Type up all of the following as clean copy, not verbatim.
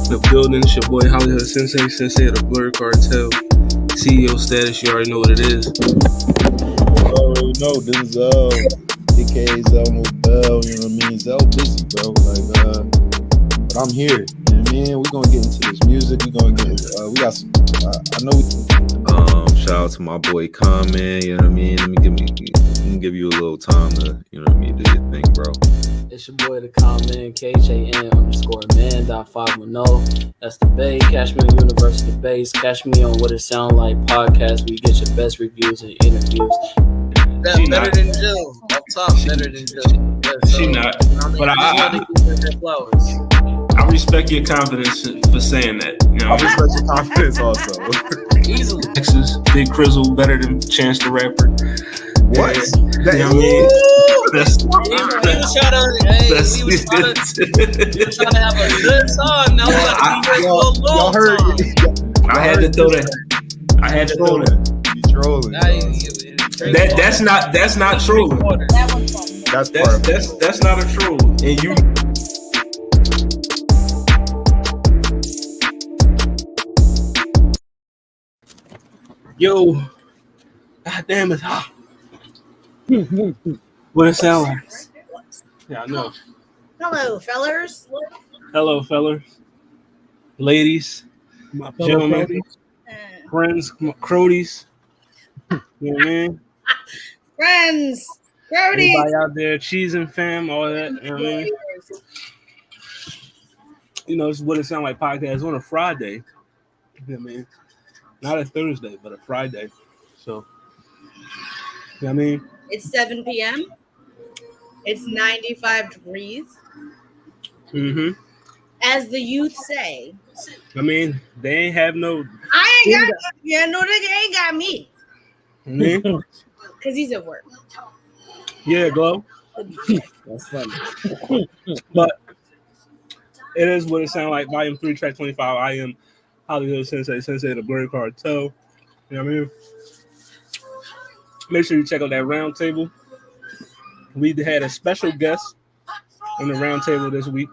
The building, it's your boy Hollywood Sensei of the Blur Cartel. CEO status, you already know what it is. You already know this is aka Zell Nobel, you know what I mean? Zell busy, bro. But I'm here. You know what I mean? We're gonna get into this music. We're gonna get we got some I know shout out to my boy Common, you know what I mean? Let me give you a little time to, you know what I mean, do your thing, bro. It's your boy the Common, KJN_man.510. That's the Bay. Catch me on University Base. Catch me on What It Sound Like podcast. We get your best reviews and interviews. That's better than Jill. Up top, better than Jill. She not. But I respect your confidence for saying that. You know, I respect your confidence also. Easily. Texas, Big Crizzle, better than Chance the Rapper. What? You know what I mean? We was trying to have a good song. Now y'all heard I had to throw that. You trolling. That's not trolling. That's not a troll. And you Yo, god damn it's hot. What it sound like? Yeah, I know. Hello, fellers. Hello, fellers, ladies, gentlemen, friends, cronies. You know what I mean? Friends, Everybody Grody. out there, cheese and fam, all that. You know what I mean? You know, it's What It Sound Like podcast on a Friday. You know what I mean? Not a Thursday, but a Friday. So, you know what I mean? It's 7 p.m. It's 95 degrees. Mm-hmm. As the youth say. I mean, they ain't have no. I ain't got no nigga ain't got me. Mm-hmm. Because he's at work. Yeah, Glow. That's funny. But it is What It Sound Like, volume 3, track 25. I am Hollywood Sensei of the Blur Cartel. You know what I mean? Make sure you check out that round table. We had a special guest on the round table this week.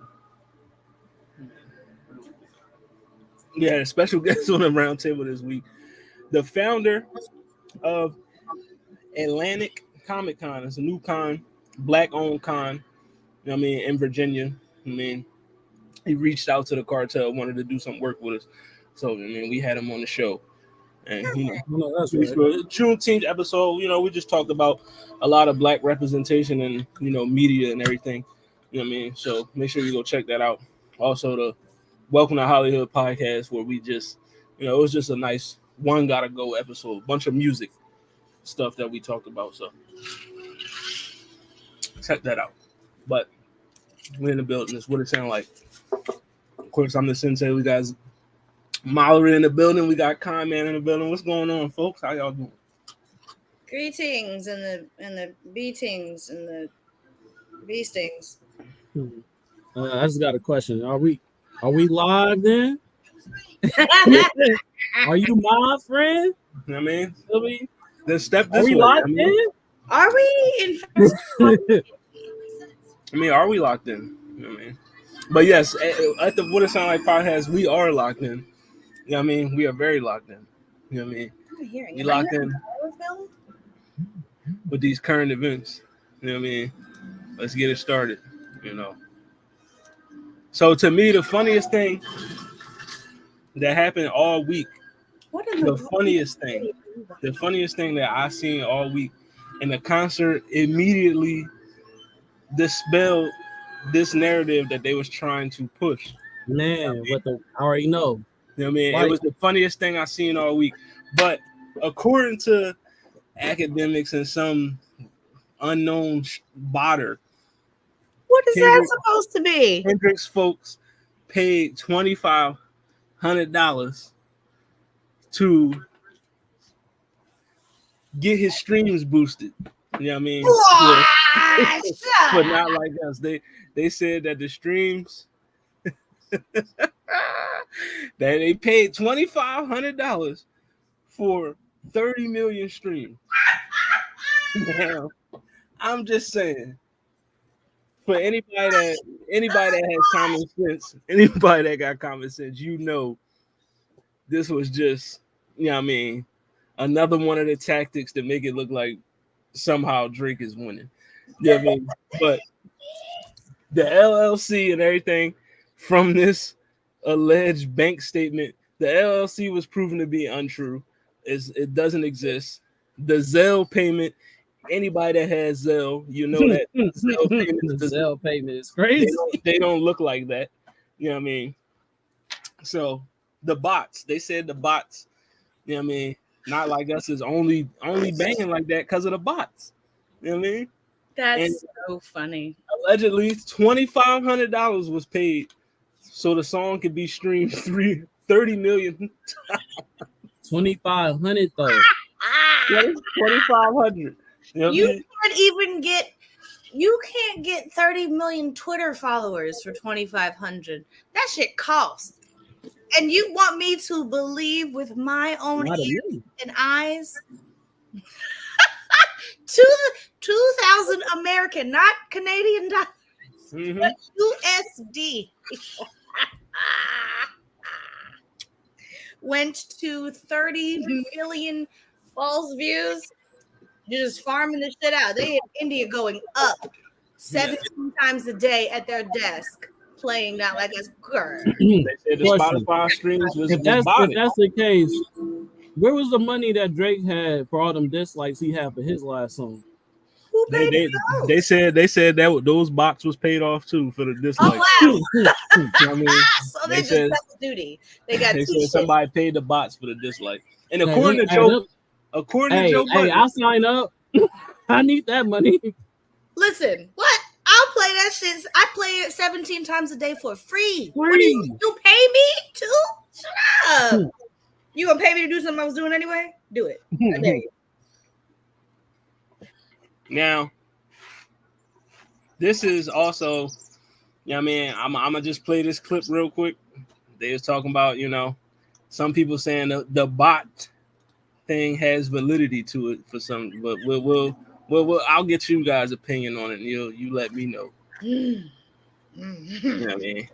We had a special guest on the round table this week. The founder of Atlantic Comic Con. It's a new con, black-owned con, you know what I mean, in Virginia. I mean, he reached out to the cartel, wanted to do some work with us. So, I mean, we had him on the show. And, you know, that's right. Juneteenth episode, you know, we just talked about a lot of black representation and, you know, media and everything. You know what I mean? So make sure you go check that out. Also, the Welcome to Hollywood podcast, where we just, you know, it was just a nice one gotta go episode, bunch of music stuff that we talked about. So check that out. But we're in the building. It's What It Sound Like. Of course, I'm the sensei. We got Mallory in the building. We got Con Man in the building. What's going on, folks? How y'all doing? Greetings and the beatings and the beastings. I just got a question. Are we live then? Are you my friend? You know what I mean? Then step this Are we way. locked in? Are we in fact? I mean, are we locked in? You know what I mean? But yes, at the What It Sound Like podcast, we are locked in. You know what I mean? We are very locked in. You know what I mean? We locked in with these current events. You know what I mean? Let's get it started, you know. So to me, the funniest thing that happened all week, the funniest thing that I seen all week, and the concert immediately dispelled this narrative that they was trying to push. Man, I already know. You know what I mean? Right. It was the funniest thing I seen all week. But according to academics and some unknown botter, What is that supposed to be? Kendrick's folks paid $2,500 to get his streams boosted. You know what I mean? But not like us. They said that the streams that they paid $2,500 for 30 million streams. Now, I'm just saying, for anybody that has common sense, anybody that got common sense, you know, this was just, you know what I mean, another one of the tactics to make it look like somehow Drake is winning. You know what I mean? But the LLC and everything from this alleged bank statement, the LLC was proven to be untrue. It doesn't exist. The Zelle payment, anybody that has Zelle, you know that Zelle payment, The Zelle payment is they crazy. they don't look like that. You know what I mean? So the bots, they said the bots, you know what I mean, not like us is only banging like that because of the bots. You know what I mean? That's so funny. Allegedly, $2,500 was paid so the song could be streamed 30 million. 2,500 though. 2,500. You know what I You mean? can't even get. You can't get 30 million Twitter followers for 2,500. That shit costs. And you want me to believe with my own Not a ears million. and eyes? 2,000 American, not Canadian dollars, Mhm. but USD. Went to 30 million false views. You're just farming this shit out. They in India going up 17 times a day at their desk, playing Not Like Us. Girl. They said the Question. Spotify streams was If that's botted. the case, where was the money that Drake had for all them dislikes he had for his last song? Who paid They for they those? said that those box was paid off too for the dislike. Oh, wow. You know what I mean? So They they just said- double duty. They got They two said shit. somebody paid the bots for the dislike. And Hey, according look, to hey, Joe, look. according to Hey, Joe Budden, I sign up. I need that money. Listen, what? I'll play that shit. I play it 17 times a day for free. What do Free. you pay me too? Shut up. You gonna pay me to do something I was doing anyway? Do it. I dare you. now this is also, you know what I mean, I'm gonna just play this clip real quick. They was talking about, you know, some people saying the bot thing has validity to it for some, but we'll I'll get you guys' opinion on it. And you let me know. You know what I mean?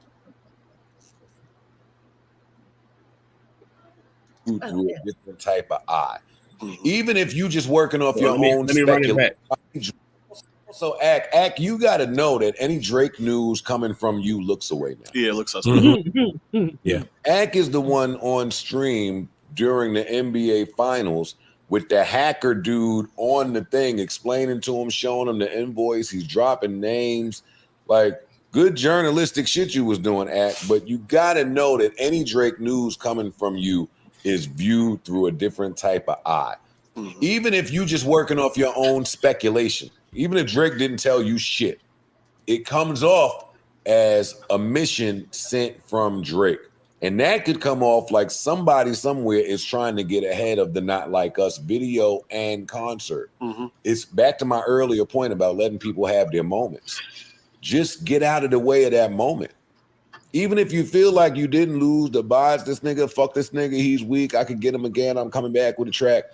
Through a different type of eye. Even if you just working off your own let me run it back. speculation. So, Ack, you got to know that any Drake news coming from you looks away now. Yeah, it looks suspect. Yeah. Ack is the one on stream during the NBA Finals with the hacker dude on the thing, explaining to him, showing him the invoice. He's dropping names. Like, good journalistic shit you was doing, Ack. But you got to know that any Drake news coming from you is viewed through a different type of eye. Even if you just working off your own speculation, even if Drake didn't tell you shit, it comes off as a mission sent from Drake. And that could come off like somebody somewhere is trying to get ahead of the Not Like Us video and concert. It's back to my earlier point about letting people have their moments. Just get out of the way of that moment. Even if you feel like you didn't lose the buys, this nigga, fuck this nigga, he's weak, I could get him again, I'm coming back with a track.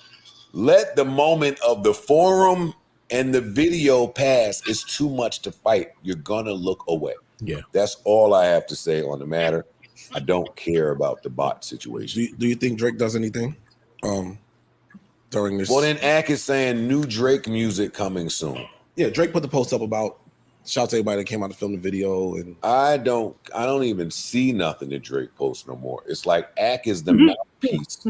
Let the moment of the forum and the video pass. It's too much to fight. You're gonna look away. Yeah. That's all I have to say on the matter. I don't care about the bot situation. Do you think Drake does anything during this? Well, then Ack is saying new Drake music coming soon. Yeah, Drake put the post up about shout out to everybody that came out to film the video, and I don't even see nothing that Drake posts no more. It's like Ack is the mouthpiece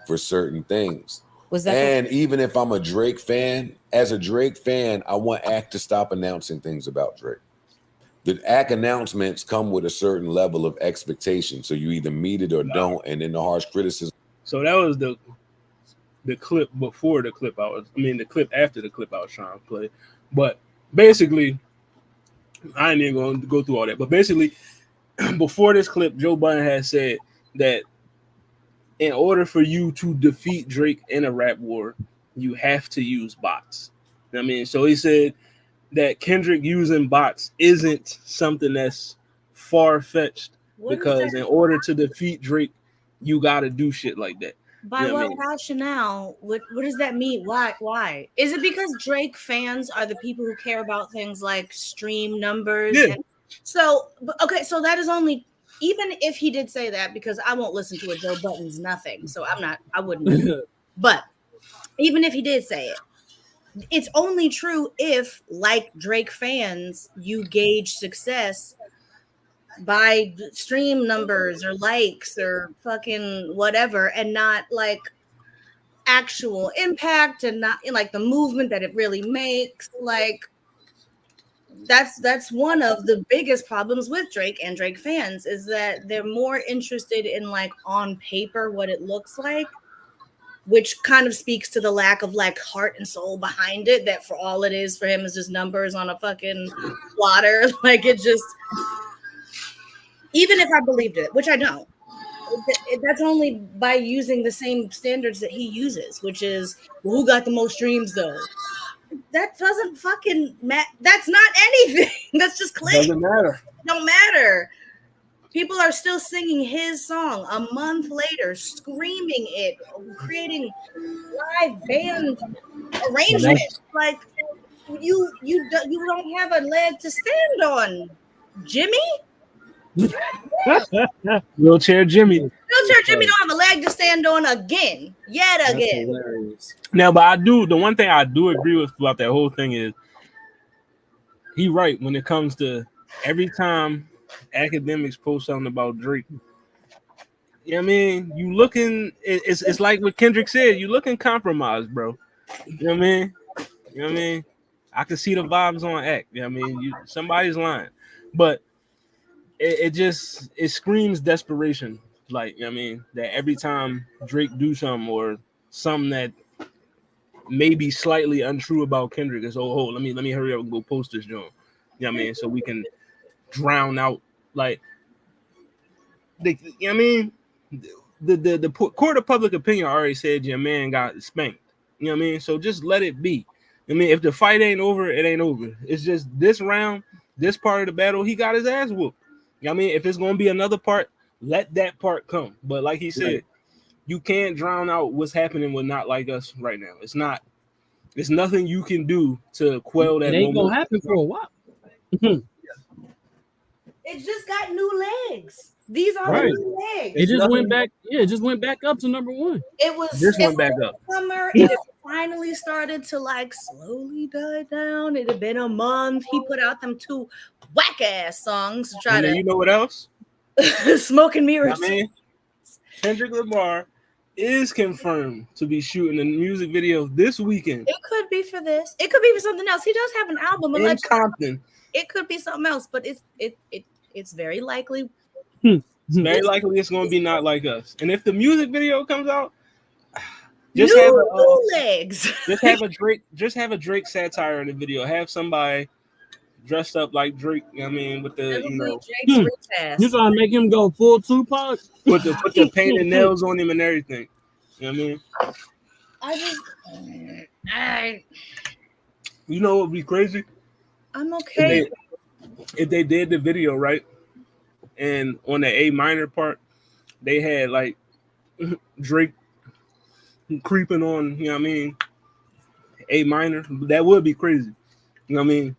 for certain things. Was that And even if I'm a Drake fan, as a Drake fan, I want Ack to stop announcing things about Drake. The Ack announcements come with a certain level of expectation, so you either meet it or don't, and then the harsh criticism. So that was the clip before the clip the clip after the clip I was trying to play. But basically, I ain't even going to go through all that. But basically, before this clip, Joe Budden had said that in order for you to defeat Drake in a rap war, you have to use bots. I mean, so he said that Kendrick using bots isn't something that's far-fetched because in order to defeat Drake, you got to do shit like that. By what rationale? What does that mean? Why? Is it because Drake fans are the people who care about things like stream numbers? Yeah. So that is only, even if he did say that, because I won't listen to a Joe Budden's nothing. So I wouldn't. But even if he did say it, it's only true if, like Drake fans, you gauge success by stream numbers or likes or fucking whatever, and not like actual impact, and not like the movement that it really makes. Like that's one of the biggest problems with Drake and Drake fans, is that they're more interested in like on paper what it looks like, which kind of speaks to the lack of like heart and soul behind it, that for all it is for him is just numbers on a fucking plotter. Like it just, even if I believed it, which I don't, that's only by using the same standards that he uses, which is, well, who got the most streams though? That doesn't fucking matter. That's not anything. That's just click. Doesn't matter. Don't matter. People are still singing his song a month later, screaming it, creating live band arrangements. Like you don't have a leg to stand on, Jimmy. Wheelchair Jimmy. Wheelchair Jimmy don't have a leg to stand on again. Yet again. Hilarious. Now, but the one thing I do agree with about that whole thing is he right when it comes to every time academics post something about Drake. You know what I mean? You looking, it's like what Kendrick said, you looking compromised, bro. You know what I mean? You know what I mean? I can see the vibes on act. You know what I mean? Somebody's lying. But it screams desperation. Like, you know what I mean? That every time Drake do something or something that may be slightly untrue about Kendrick is, oh, let me hurry up and go post this joint. You know what I mean? So we can drown out, like, you know what I mean? The court of public opinion already said your man got spanked. You know what I mean? So just let it be. I mean, if the fight ain't over, it ain't over. It's just this round, this part of the battle, he got his ass whooped. You know what I mean? If it's going to be another part, let that part come. But like he said, you can't drown out what's happening with Not Like Us right now. It's nothing you can do to quell that. It ain't going to happen for a while. It just got new legs. These are the new legs. It just went back. Yeah, it just went back up to number one. It was this went back up. Summer, and it finally started to like slowly die down. It had been a month. He put out them 2 whack ass songs to try to. You know what else? Smoke and mirrors. I mean, Kendrick Lamar is confirmed to be shooting a music video this weekend. It could be for this. It could be for something else. He does have an album in Compton. It could be something else, but it's very likely. It's very likely it's going to be Not Like Us. And if the music video comes out, just have a Drake satire in the video. Have somebody dressed up like Drake. You know what I mean, with the You trying to make him go full Tupac? Put the painted nails on him and everything. You know what I mean? You know what would be crazy? I'm okay. If they did the video right, and on the A minor part, they had like Drake creeping on, you know what I mean, A minor, that would be crazy. You know what I mean?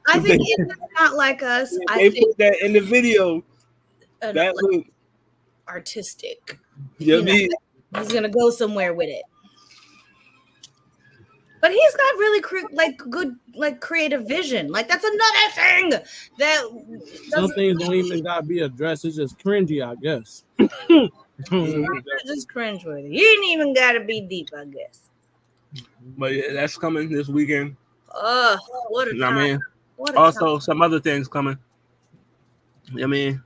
I think it's Not Like Us. They put that in the video. That look artistic. You know, he's gonna go somewhere with it. But he's got really good creative vision. Like that's another thing that some things don't even gotta be addressed. It's just cringy, I guess. Just cringe with it. You ain't even gotta be deep, I guess. But yeah, that's coming this weekend. What a time! You know what I mean? What a also, time. some other things coming. You know what I mean,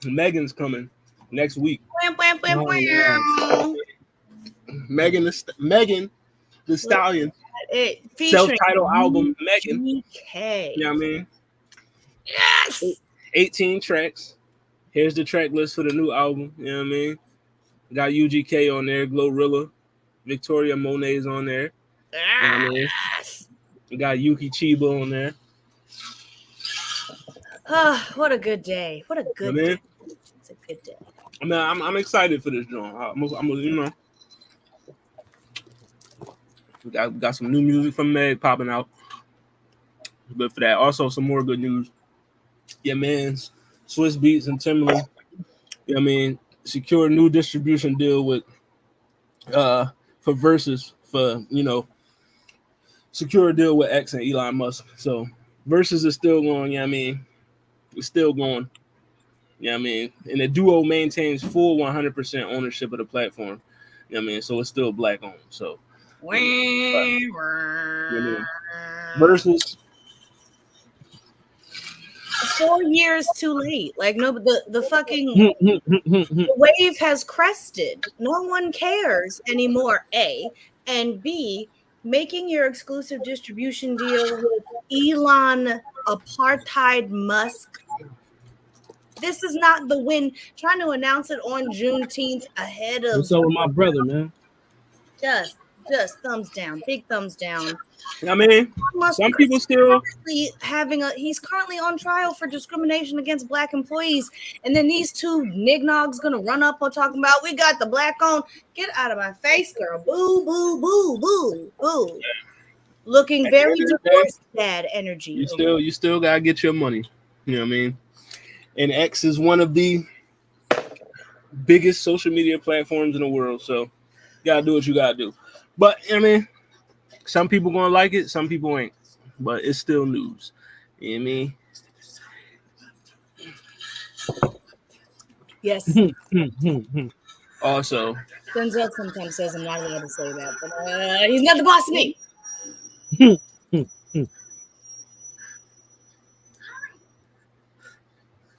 Megan's coming next week. Megan the Stallion, self-titled album, Megan. You know what I mean? Yes. 18 tracks. Here's the track list for the new album. You know what I mean? Got UGK on there, Glorilla, Victoria Monet's on there. You know what I mean? We got Yuki Chiba on there. What a good day. What a good day. It's a good day. I mean, I'm excited for this joint. I'm you know, we got some new music from Meg popping out. Good for that. Also, some more good news. Yeah, man, Swiss Beats and Timberland. I mean, secure a new distribution deal with for Versus for secure a deal with X and Elon Musk. So Versus is still going. Yeah, I mean, it's still going. Yeah, I mean, and the duo maintains full 100% ownership of the platform. I mean, so it's still black owned. So Versus 4 years too late. Like no, the fucking the wave has crested. No one cares anymore. A and B, making your exclusive distribution deal with Elon Apartheid Musk. This is not the win. Trying to announce it on Juneteenth ahead of. What's up with my brother, man? Just thumbs down, big thumbs down. I mean, some people still he's currently on trial for discrimination against black employees, and then these two nignogs gonna run up or talking about we got the black on. Get out of my face, girl! Boo, boo, boo, boo, boo. Looking very divorced, bad energy. You still gotta get your money. You know what I mean? And X is one of the biggest social media platforms in the world, so you gotta do what you gotta do. But I mean, some people gonna like it, some people ain't. But it's still news. You know what I mean? Yes. Also, Denzel sometimes says I'm not allowed to say that, but he's not the boss of me.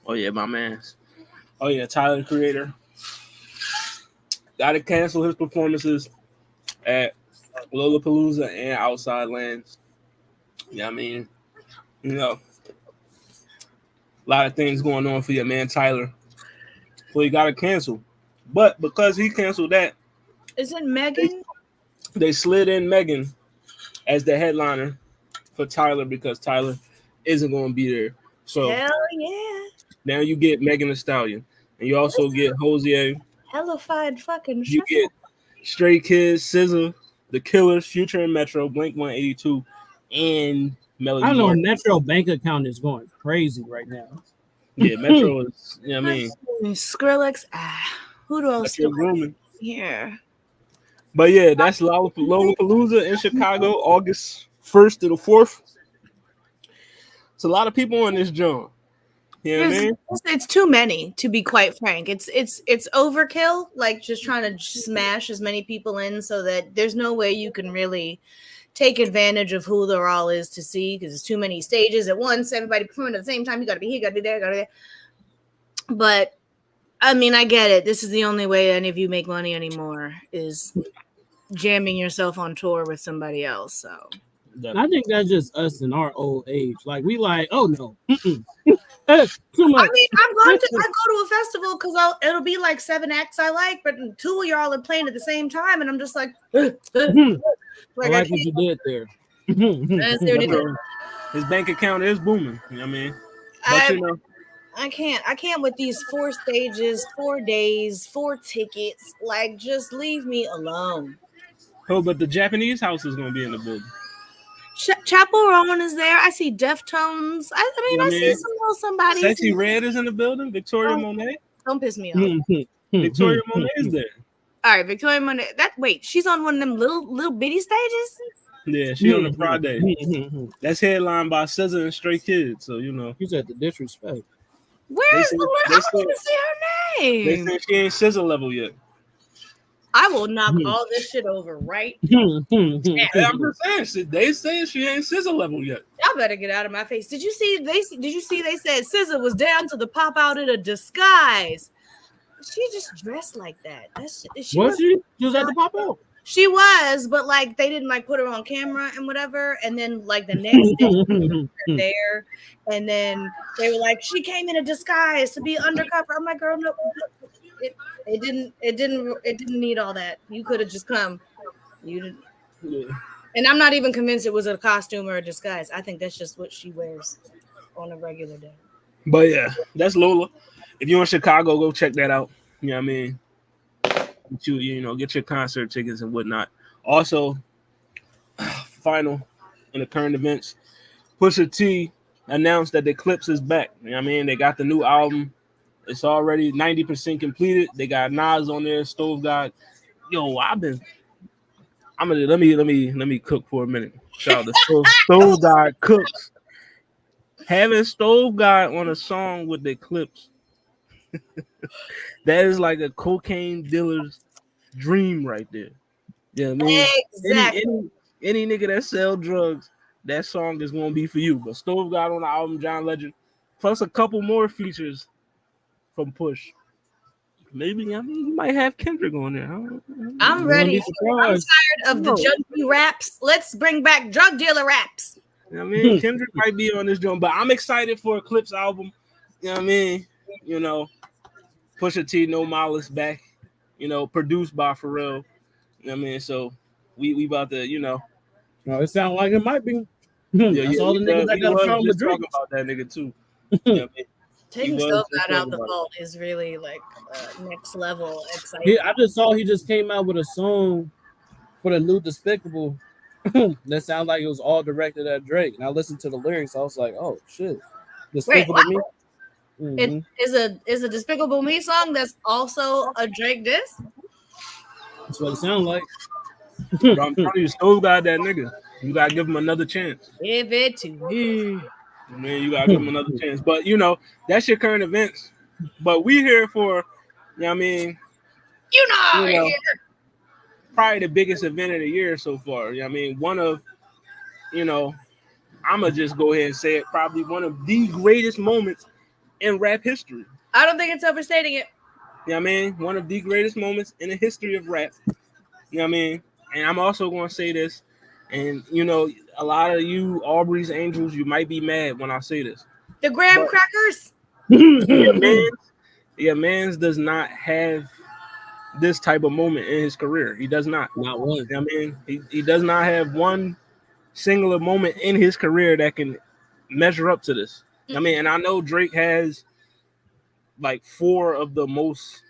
oh yeah, my man. Oh yeah, Tyler the Creator got to cancel his performances at Lollapalooza and Outside Lands. Yeah, I mean, a lot of things going on for your man Tyler, so he got to cancel. But because he canceled that, isn't Megan? They slid in Megan as the headliner for Tyler because Tyler isn't going to be there. So hell yeah! Now you get Megan Thee Stallion, and you also get Hosier. Hellified fucking. You get Stray Kids, SZA, The Killers, Future and Metro, Blink-182, and Melody. I know Metro bank account is going crazy right now. Yeah, Metro is. I mean, Skrillex. Who do I still grooming here? But yeah, that's Lollapalooza in Chicago, August 1st to the 4th. It's a lot of people on this joint. You know what I mean? It's too many, to be quite frank. It's overkill, like just trying to smash as many people in so that there's no way you can really take advantage of who there all is to see because there's too many stages at once. Everybody performing at the same time. You got to be here, you got to be there, got to be there. But I mean, I get it. This is the only way any of you make money anymore is jamming yourself on tour with somebody else. So I think that's just us in our old age. Like we like, oh no, that's too much. I mean, I go to a festival because it'll be like 7 acts I like, but 2 of y'all are playing at the same time, and I'm just like, I like what you did there. His bank account is booming. You know what I mean? But, I can't with these 4 stages, 4 days, 4 tickets. Like, just leave me alone. Oh, but the Japanese house is going to be in the building. Chapel Rowan is there. I see Deftones. I see somebody. Sexy Red is in the building. Victoria Monet. Don't piss me off. Victoria Monet is there. All right, Victoria Monet. She's on one of them little bitty stages. Yeah, she on the Friday. That's headlined by SZA and Stray Kids. So you said the disrespect. Where's the one? I don't even see her name. They say she ain't SZA level yet. I will knock all this shit over right. I'm just saying, they say she ain't SZA level yet. Y'all better get out of my face. Did you see? They said SZA was down to the pop out in a disguise. She just dressed like that. She was at the pop out. She was, but like they didn't like put her on camera and whatever. And then like the next day there, and then they were like, she came in a disguise to be undercover. I'm like, girl, no, it didn't need all that. You could have just come. You didn't. Yeah. And I'm not even convinced it was a costume or a disguise. I think that's just what she wears on a regular day. But yeah, that's Lola. if you're in Chicago, go check that out. You know what I mean? Get your concert tickets and whatnot. Also, final in the current events, Pusha T announced that the Clips is back. You know what I mean? They got the new album. It's already 90% completed. They got Nas on there, Stove God. Yo, let me cook for a minute. Shout out to Stove God cooks. Having Stove God on a song with the Clips, that is like a cocaine dealer's dream right there. Yeah, I mean, Exactly. any nigga that sell drugs, that song is gonna be for you. But Stove got on the album John Legend, plus a couple more features from Push. Maybe you might have Kendrick on there. I'm ready. I'm tired of the junkie raps. Let's bring back drug dealer raps. You know what I mean? Kendrick might be on this joint, but I'm excited for Eclipse album. You know what I mean? Pusha T, No Malice back. Produced by Pharrell. You know what I mean? So we about to, No, it sounds like it might be. Yeah, That's all the niggas that got a problem with talking about that nigga too. You know what I mean? Taking Stove God out the vault is really like next level exciting. I just saw he just came out with a song for the new Despicable that sounded like it was all directed at Drake. And I listened to the lyrics, I was like, oh shit. Despicable Me. It is a Despicable Me song that's also a Drake diss? That's what it sounds like. Bro, I'm telling you, Stove got that nigga. You gotta give him another chance. Give it to me. Man, you gotta give him another chance. But that's your current events. But we here for, probably the biggest event of the year so far. You know what I mean? One of, I'ma just go ahead and say it, probably one of the greatest moments in rap history. I don't think it's overstating it. You know what I mean? One of the greatest moments in the history of rap. You know what I mean? And I'm also going to say this, and a lot of you Aubrey's Angels, you might be mad when I say this. The graham crackers. Mans does not have this type of moment in his career. He does not. Not one. You know what I mean? He does not have one singular moment in his career that can measure up to this. I mean, and I know Drake has like 4 of the most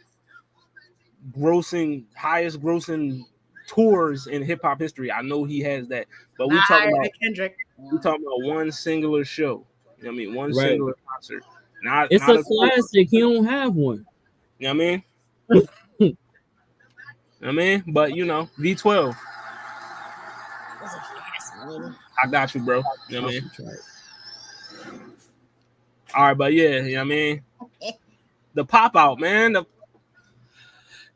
highest grossing tours in hip hop history. I know he has that, but we talking about Kendrick. We talking about one singular show. You know what I mean? One singular concert. It's a classic. He don't have one. You know what I mean? But V12. I got you, bro. You know what I mean? All right, but yeah, you know what I mean? The pop out, man. The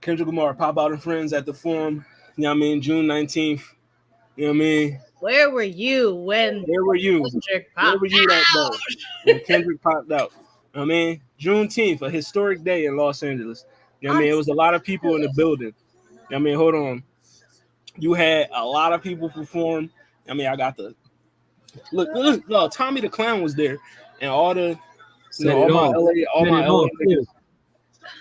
Kendrick Lamar pop out and friends at the Forum. You know what I mean? June 19th. You know what I mean? Where were you when Kendrick popped that day? When Kendrick popped out. You know what I mean? Juneteenth, a historic day in Los Angeles. You know what I mean? It was a lot of people in the building. You know what I mean? Hold on. You had a lot of people perform. I mean, I got the look. No, Tommy the Clown was there, and all my LA niggas,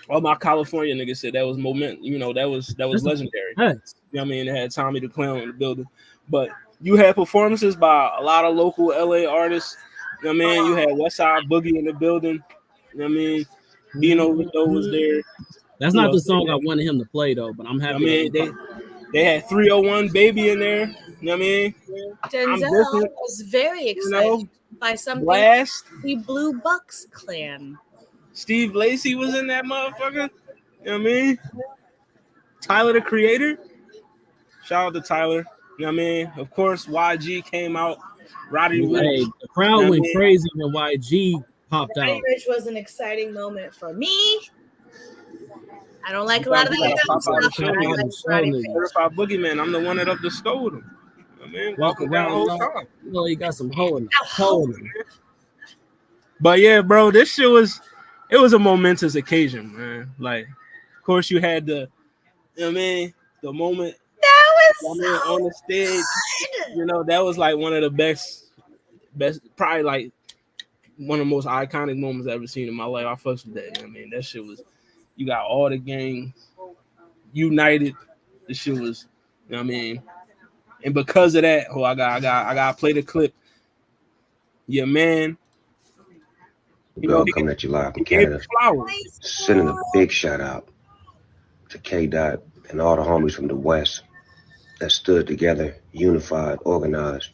all my California niggas said that was moment. That was legendary. You know what I mean? They had Tommy the Clown in the building, but you had performances by a lot of local LA artists. You know what I mean? You had Westside Boogie in the building. You know what I mean? Bino Rico was there. That's not the song I wanted him to play though, but I'm happy. I mean, they had 301 Baby in there. You know what I mean? Denzel was very excited by something. Blast. The Blue Bucks Clan. Steve Lacy was in that motherfucker. You know what I mean? Tyler the Creator. Shout out to Tyler. You know what I mean? Of course, YG came out. Roddy Ricch. The crowd went crazy when YG popped out. Roddy Ricch was an exciting moment for me. I don't like a lot of that stuff. Certified Boogeyman. I'm the one that up the stole him. I mean, walking around the whole time. He got some hole in it. But yeah, bro, this shit was a momentous occasion, man. Like, of course, you had the moment that was on the stage. Good. That was like one of the best, probably like one of the most iconic moments I've ever seen in my life. I fucked with that. I mean, that shit was. You got all the gang united. The shit was, you know what I mean? And because of that, I gotta play the clip. Your man, Girl coming at you live from Canada. Sending a big shout out to K Dot and all the homies from the West that stood together, unified, organized,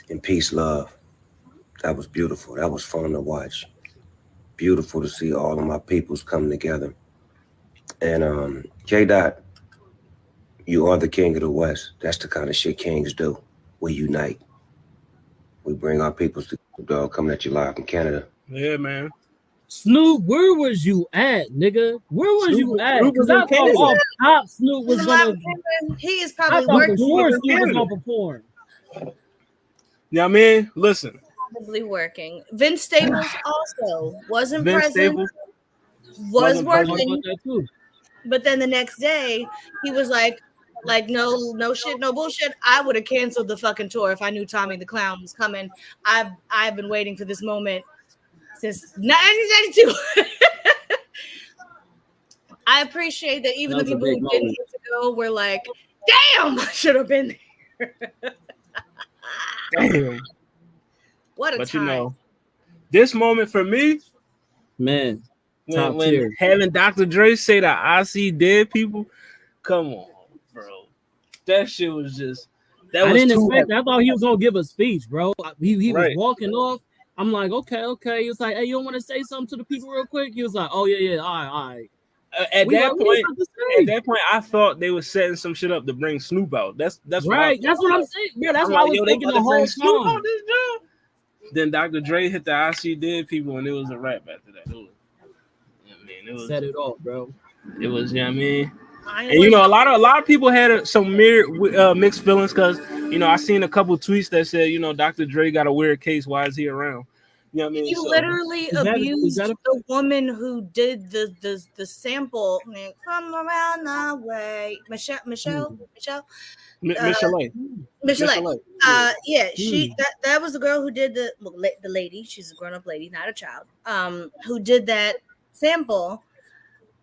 in peace, love. That was beautiful. That was fun to watch. Beautiful to see all of my peoples coming together. And K Dot, you are the king of the West. That's the kind of shit kings do. We unite. We bring our peoples together. Girl coming at you live from Canada. Yeah, man. Snoop, where was you at, nigga? Where was you at? Because I thought off top Snoop was gonna. He is probably working. working. Snoop was gonna perform. Yeah, I mean, listen. Probably working. Vince Staples also wasn't Vince present. Staples Was working. That too. But then the next day, he was like no shit, no bullshit. I would have canceled the fucking tour if I knew Tommy the Clown was coming. I've been waiting for this moment since 1992. I appreciate that even the people who didn't get to go were like, damn, I should have been there. Damn. What a but time. You know, this moment for me, man, when having Dr. Dre say that I see dead people, come on, bro. That shit was just. I didn't expect that. I thought he was gonna give a speech, bro. He was Right. walking off. I'm like, okay. He was like, hey, you don't want to say something to the people real quick? He was like, oh yeah, all right. At that point, I thought they were setting some shit up to bring Snoop out. That's right. That's what I'm saying. Yeah, that's what I was thinking the whole time. Then Dr. Dre hit the I see dead people, and it was a rap after that. It was set it off, bro. It was, you know what I mean? And you know, a lot of people had some mixed feelings because you know I seen a couple tweets that said, you know, Dr. Dre got a weird case. Why is he around? You know what I mean? He literally abused the woman who did the sample. Come around the way, Michelle. Yeah, that was the girl who did the lady. She's a grown-up lady, not a child. Who did that sample.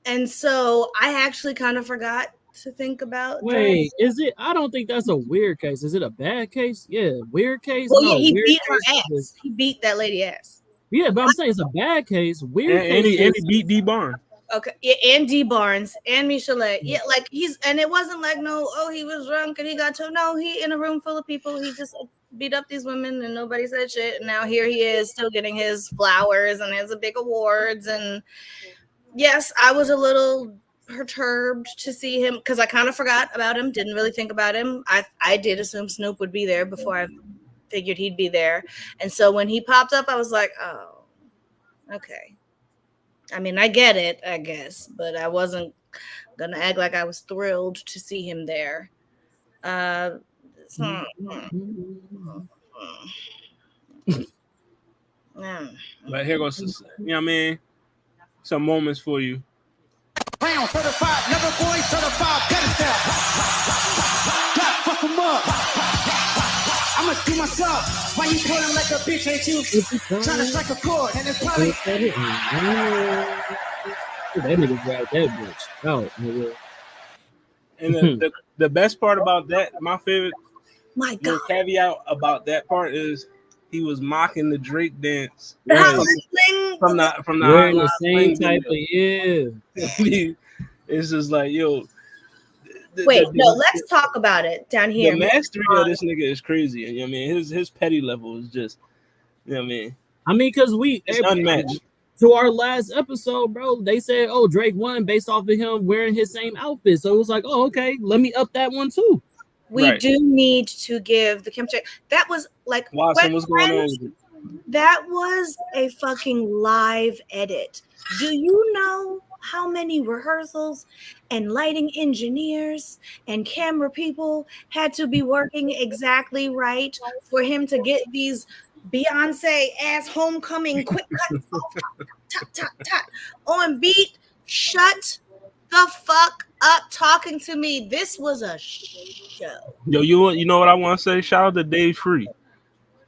And so I actually kind of forgot to think about. Wait, is it? I don't think that's a weird case. Is it a bad case? Yeah, weird case. Well, yeah, he beat her ass. He beat that lady ass. Yeah, but I'm saying it's a bad case. Weird case. And he beat D Barnes. Okay, yeah, and D Barnes and Michelet. Yeah, like and it wasn't like he was drunk and he got to. No, he in a room full of people. He just beat up these women and nobody said shit. And now here he is still getting his flowers and his big awards. And yes, I was a little perturbed to see him because I kind of forgot about him. Didn't really think about him. I did assume Snoop would be there before I figured he'd be there. And so when he popped up, I was like, oh, okay. I mean, I get it, I guess, but I wasn't gonna act like I was thrilled to see him there. But here goes, you know what I mean? Some moments for you. Round certified, never boy certified, pedestal. Fuck him up. I'ma do myself. Why you pulling like a bitch, ain't you? Trying to strike a chord, and it's probably. That nigga grabbed that bitch. Oh, nigga. And the best part about that, my favorite caveat about that part is he was mocking the Drake dance from the same type of It's just like, yo. Let's talk about it down here. The mastery of this nigga is crazy. You know what I mean? His petty level is just, you know what I mean? I mean, because it's unmatched. To our last episode, bro, they said, oh, Drake won based off of him wearing his same outfit. So it was like, oh, okay, let me up that one too. We do need to give the Kim check. That was like Watson, what's going on with it? That was a fucking live edit. Do you know how many rehearsals and lighting engineers and camera people had to be working exactly right for him to get these Beyonce ass homecoming quick cuts on beat? Shut the fuck up talking to me. This was a show. Yo, you know what I want to say? Shout out to Dave Free.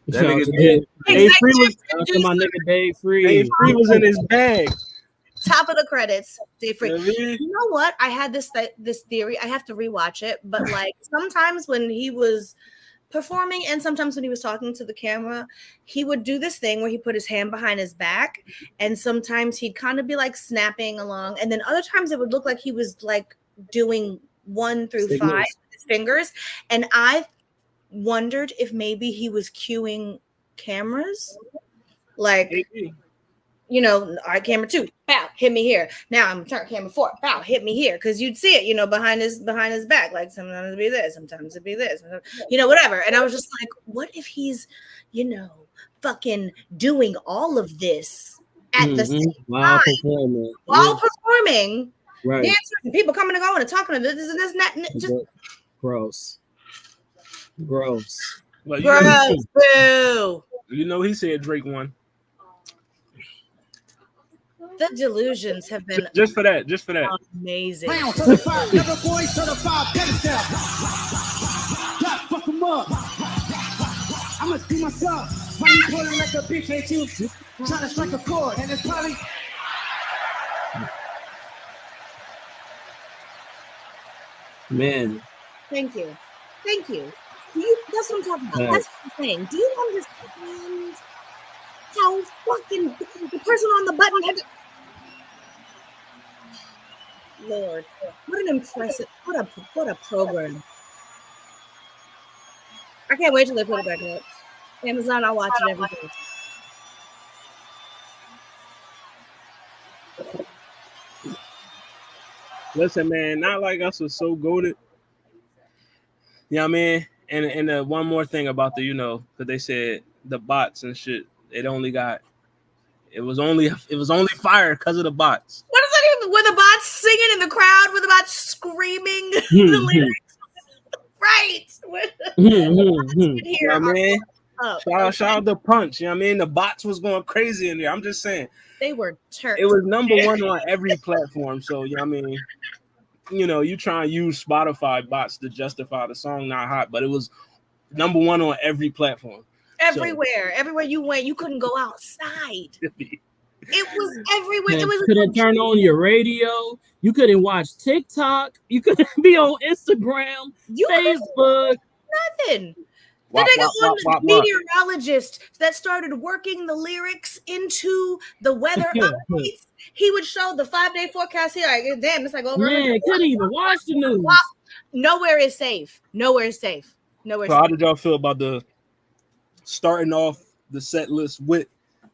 That nigga Dave Free was my nigga Dave Free. Dave Free was in his bag. Top of the credits, Dave Free. You know what? I had this theory. I have to rewatch it, but like sometimes when he was performing, and sometimes when he was talking to the camera, he would do this thing where he put his hand behind his back, and sometimes he'd kind of be like snapping along, and then other times it would look like he was like doing 1 through 5 with his fingers, and I wondered if maybe he was cueing cameras, like, you know, all right, camera 2, pow, hit me here. Now I'm turn camera 4, pow, hit me here, because you'd see it, you know, behind his back. Like sometimes it'd be this, sometimes it'd be this, you know, whatever. And I was just like, what if he's, you know, fucking doing all of this at the same time while performing, right? Dancers and people coming and going and talking to this and this and that. Just gross. Well, gross. Boo. You know, he said Drake won. The delusions have been just for that. Amazing. Certified, never boy, certified, pedestal. Fuck 'em up. I'ma see myself. Why you pulling like a bitch, ain't you? Trying to strike a chord, and it's probably. Man. Thank you. That's what I'm talking about. That's what I'm saying. Do you understand how fucking the person on the button had to... Lord, what an impressive, what a program. I can't wait till they put it back up. Amazon, I'll watch it every day. Listen, man, Not Like Us was so goated. You know what I mean? And one more thing about the, you know, because they said the bots and shit, it was only fire because of the bots. What is that even? Were the bots singing in the crowd? Were the bots screaming the lyrics? Right. You know what I mean? Shout out the Punch. You know what I mean? The bots was going crazy in there. I'm just saying. They were turned. It was #1 on every platform. So, you know what I mean? You know, you try and use Spotify bots to justify the song not hot, but it was #1 on every platform. Everywhere you went, you couldn't go outside. It was everywhere. Man, It was. You couldn't turn on your radio. You couldn't watch TikTok. You couldn't be on Instagram, Facebook. Nothing. The nigga meteorologist that started working the lyrics into the weather updates. He would show the 5-day forecast here. Like, damn, it's like over. Man, couldn't even watch the news. Nowhere is safe. So how did y'all feel about the starting off the set list with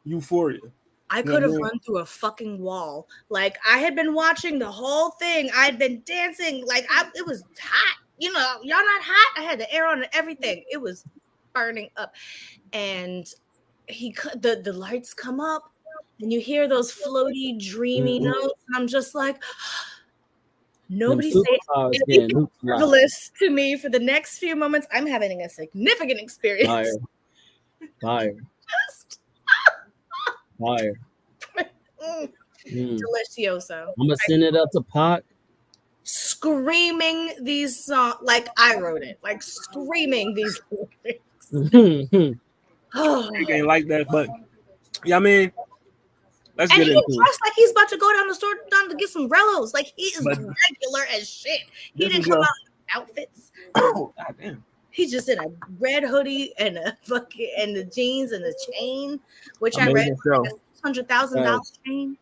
Euphoria? I could have run through a fucking wall. Like, I had been watching the whole thing. I'd been dancing. Like, it was hot. You know, y'all not hot? I had the air on and everything. It was burning up. And the lights come up and you hear those floaty, dreamy notes. And I'm just like, nobody say anything marvelous to me for the next few moments. I'm having a significant experience. Fire. Delicioso. I'm gonna send it up to Pac. Screaming these songs like I wrote it, like screaming these lyrics. Oh, it ain't like that, but yeah, I mean, let's get into it. Dressed like he's about to go down the store down to get some Rellos. Like he is regular as shit. He didn't come out in outfits. Oh, goddamn. He's just in a red hoodie and a fucking and the jeans and the chain, which I read was like a $600,000 chain.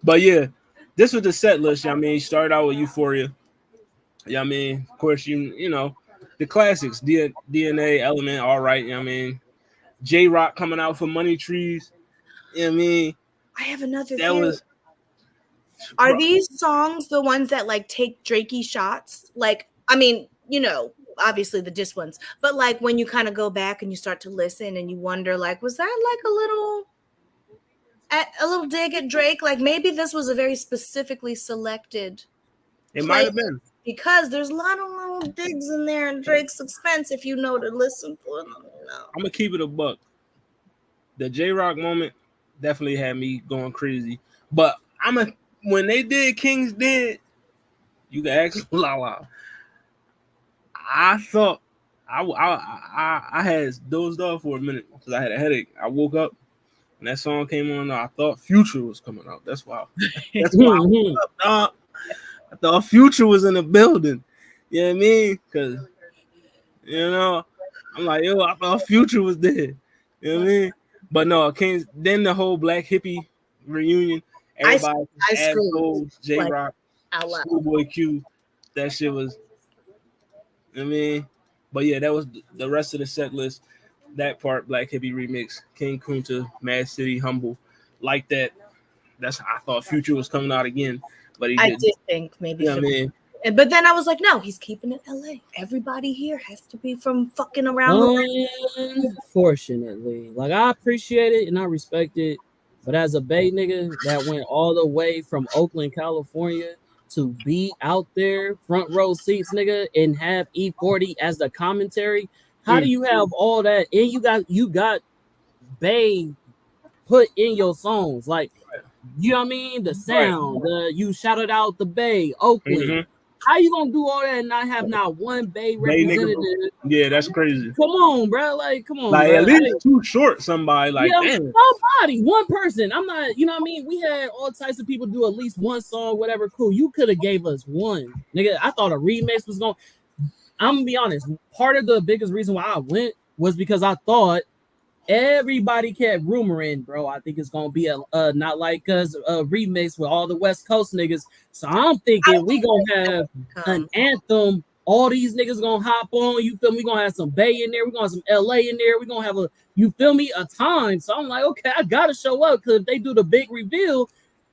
But yeah, this was the set list. I mean, started out with Euphoria. Yeah, I mean, of course, you know the classics: DNA, Element, all right. I mean, J-Rock coming out for Money Trees. You know what I mean, I have another theory. Are these songs the ones that like take Drakey shots? Like, I mean, you know, obviously the diss ones, but like when you kind of go back and you start to listen and you wonder, like, was that like a little dig at Drake? Like maybe this was a very specifically selected. It might have been because there's a lot of little digs in there at Drake's expense if you know to listen for them. I'm gonna keep it a buck. The J-Rock moment definitely had me going crazy, but when they did King's Dead, you can ask Lala. I thought I had dozed off for a minute because I had a headache. I woke up and that song came on. I thought Future was coming out. That's why I woke up, I thought Future was in the building. You know what I mean? Because You know, I'm like, yo, I thought Future was dead. You know what I mean? But no, Kings. Then the whole Black Hippie reunion. Everybody, I screamed J Rock, out loud. Schoolboy Q. That shit was. I mean, but yeah, that was the rest of the set list. That part, Black Hippie remix, King Kunta, Mad City, Humble, like that. That's I thought Future was coming out again, but he didn't. did think maybe. You know what I mean? But then I was like, no, he's keeping it LA. Everybody here has to be from fucking around the world. Unfortunately, like I appreciate it and I respect it, but as a Bay nigga that went all the way from Oakland, California to be out there front row seats, nigga, and have E40 as the commentary, how do you have all that and you got Bay put in your songs? Like, you know what I mean? The sound, you shouted out the Bay, Oakland. How you gonna do all that and not have not one Bay representative? Yeah, that's crazy. Come on, bro. Like, come on. Like, bro. at least too short. Somebody like, yeah, somebody, one person. I'm not, you know what I mean? We had all types of people do at least one song, whatever. Cool. You could have gave us one, nigga. I thought a remix was going. I'm gonna be honest. Part of the biggest reason why I went was because I thought everybody kept rumoring, bro. I think it's gonna be a not like us a remix with all the West Coast niggas. So I'm thinking we gonna have an anthem. All these niggas gonna hop on. You feel me? We gonna have some Bay in there. We gonna have some LA in there. We gonna have a you feel me a time. So I'm like, okay, I gotta show up because if they do the big reveal,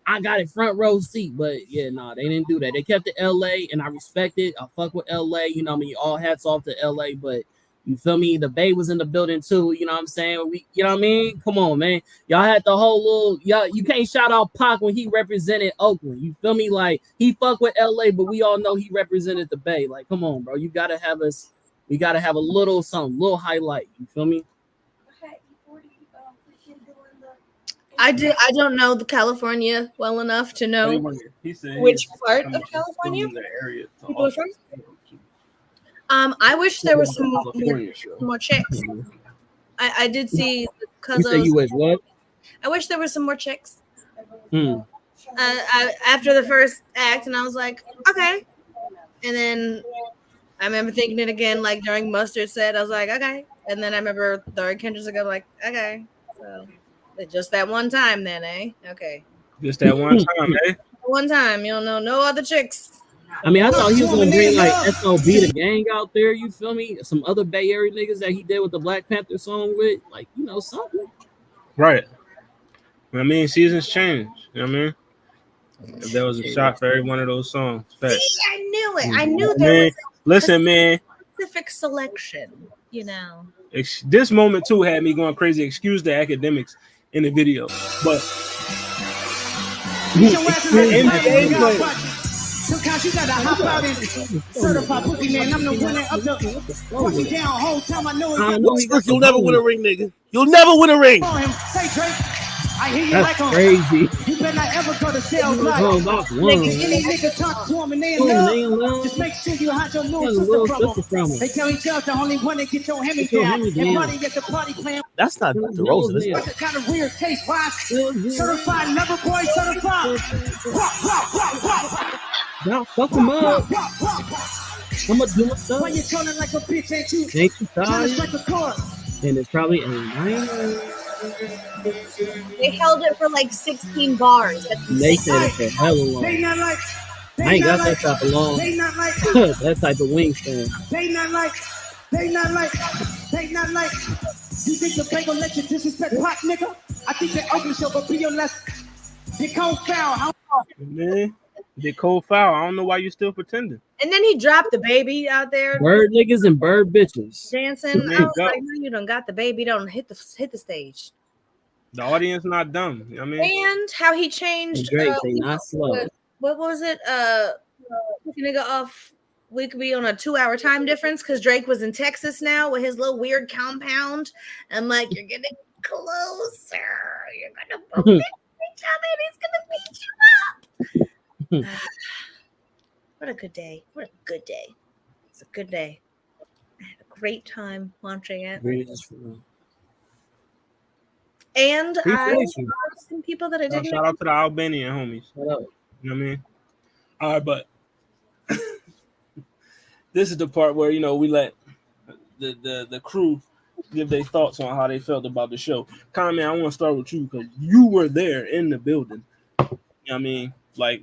I got it front row seat. But yeah, nah, they didn't do that. They kept it LA, and I respect it. I fuck with LA. You know what I mean? All hats off to LA, but. You feel me? The Bay was in the building too. You know what I'm saying? You know what I mean? Come on, man. Y'all had the whole little y'all. You can't shout out Pac when he represented Oakland. You feel me? Like he fuck with LA, but we all know he represented the Bay. Like, come on, bro. You gotta have us. We gotta have a little something, little highlight. You feel me? I don't know the California well enough to know which part of California people are from. I wish there was some more chicks. I did see because you wish what? I wish there was some more chicks. After the first act, and I was like, okay. And then I remember thinking it again, like during Mustard said, I was like, okay. And then I remember third Kendrick ago, like, okay. So just that one time, then, eh? Okay. Just that one time, eh? One time, you don't know no other chicks. I mean, I thought he was gonna bring like SOB the gang out there. You feel me? Some other Bay Area niggas that he did with the Black Panther song with, like you know something. Right. I mean, seasons change. You know what I mean? If there was a shot for every one of those songs. See, I knew it. I knew there was listen, man. Specific selection. You know. This moment too had me going crazy. Excuse the academics in the video, but. Sometimes you gotta hop out and certify boogie man. I'm the winner of the walking down whole time. I know it's you'll never win a ring, nigga. You'll never win a ring. Say Drake, I hear you that's like crazy. You better not ever go to sell block. Any nigga talk to him and they in love. Just make sure you hide your little sister from him. They tell each other the only one that get your hammy down. And money at the party playing. That's not Dr. Rosa. That's kind of weird case. Why? Certified lover boy, certified. Now fuck him up. I'm gonna do my stuff. Why you turning like a bitch, ain't you? Ain't you tired? Like a car. And it's probably a 9. They held it for like 16 bars. They said it for hella long. They not like. I ain't got that type of long. They not like. That type of wingspan. They not like. They not like. They not like. You think the bank gonna let you disrespect Pac, nigga? I think the Oakland show gonna be your last. They cold foul. Man. Did cold foul. I don't know why you still pretending. And then he dropped the baby out there. Bird niggas and bird bitches. Dancing. I was like, no, you don't got the baby. Don't hit the stage. The audience not dumb. You know what I mean? And how he changed. Great, they not slow. What was it? Nigga off. We could be on a 2-hour time difference because Drake was in Texas now with his little weird compound. And like, you're getting closer. You're gonna bump into each other and he's gonna beat you up. What a good day. What a good day. It's a good day. I had a great time watching it. And I saw some people that I didn't shout out to the Albanian homies. You know what I mean? All right, but this is the part where, you know, we let the crew give their thoughts on how they felt about the show. Comment, I want to start with you because you were there in the building. You know what I mean? Like,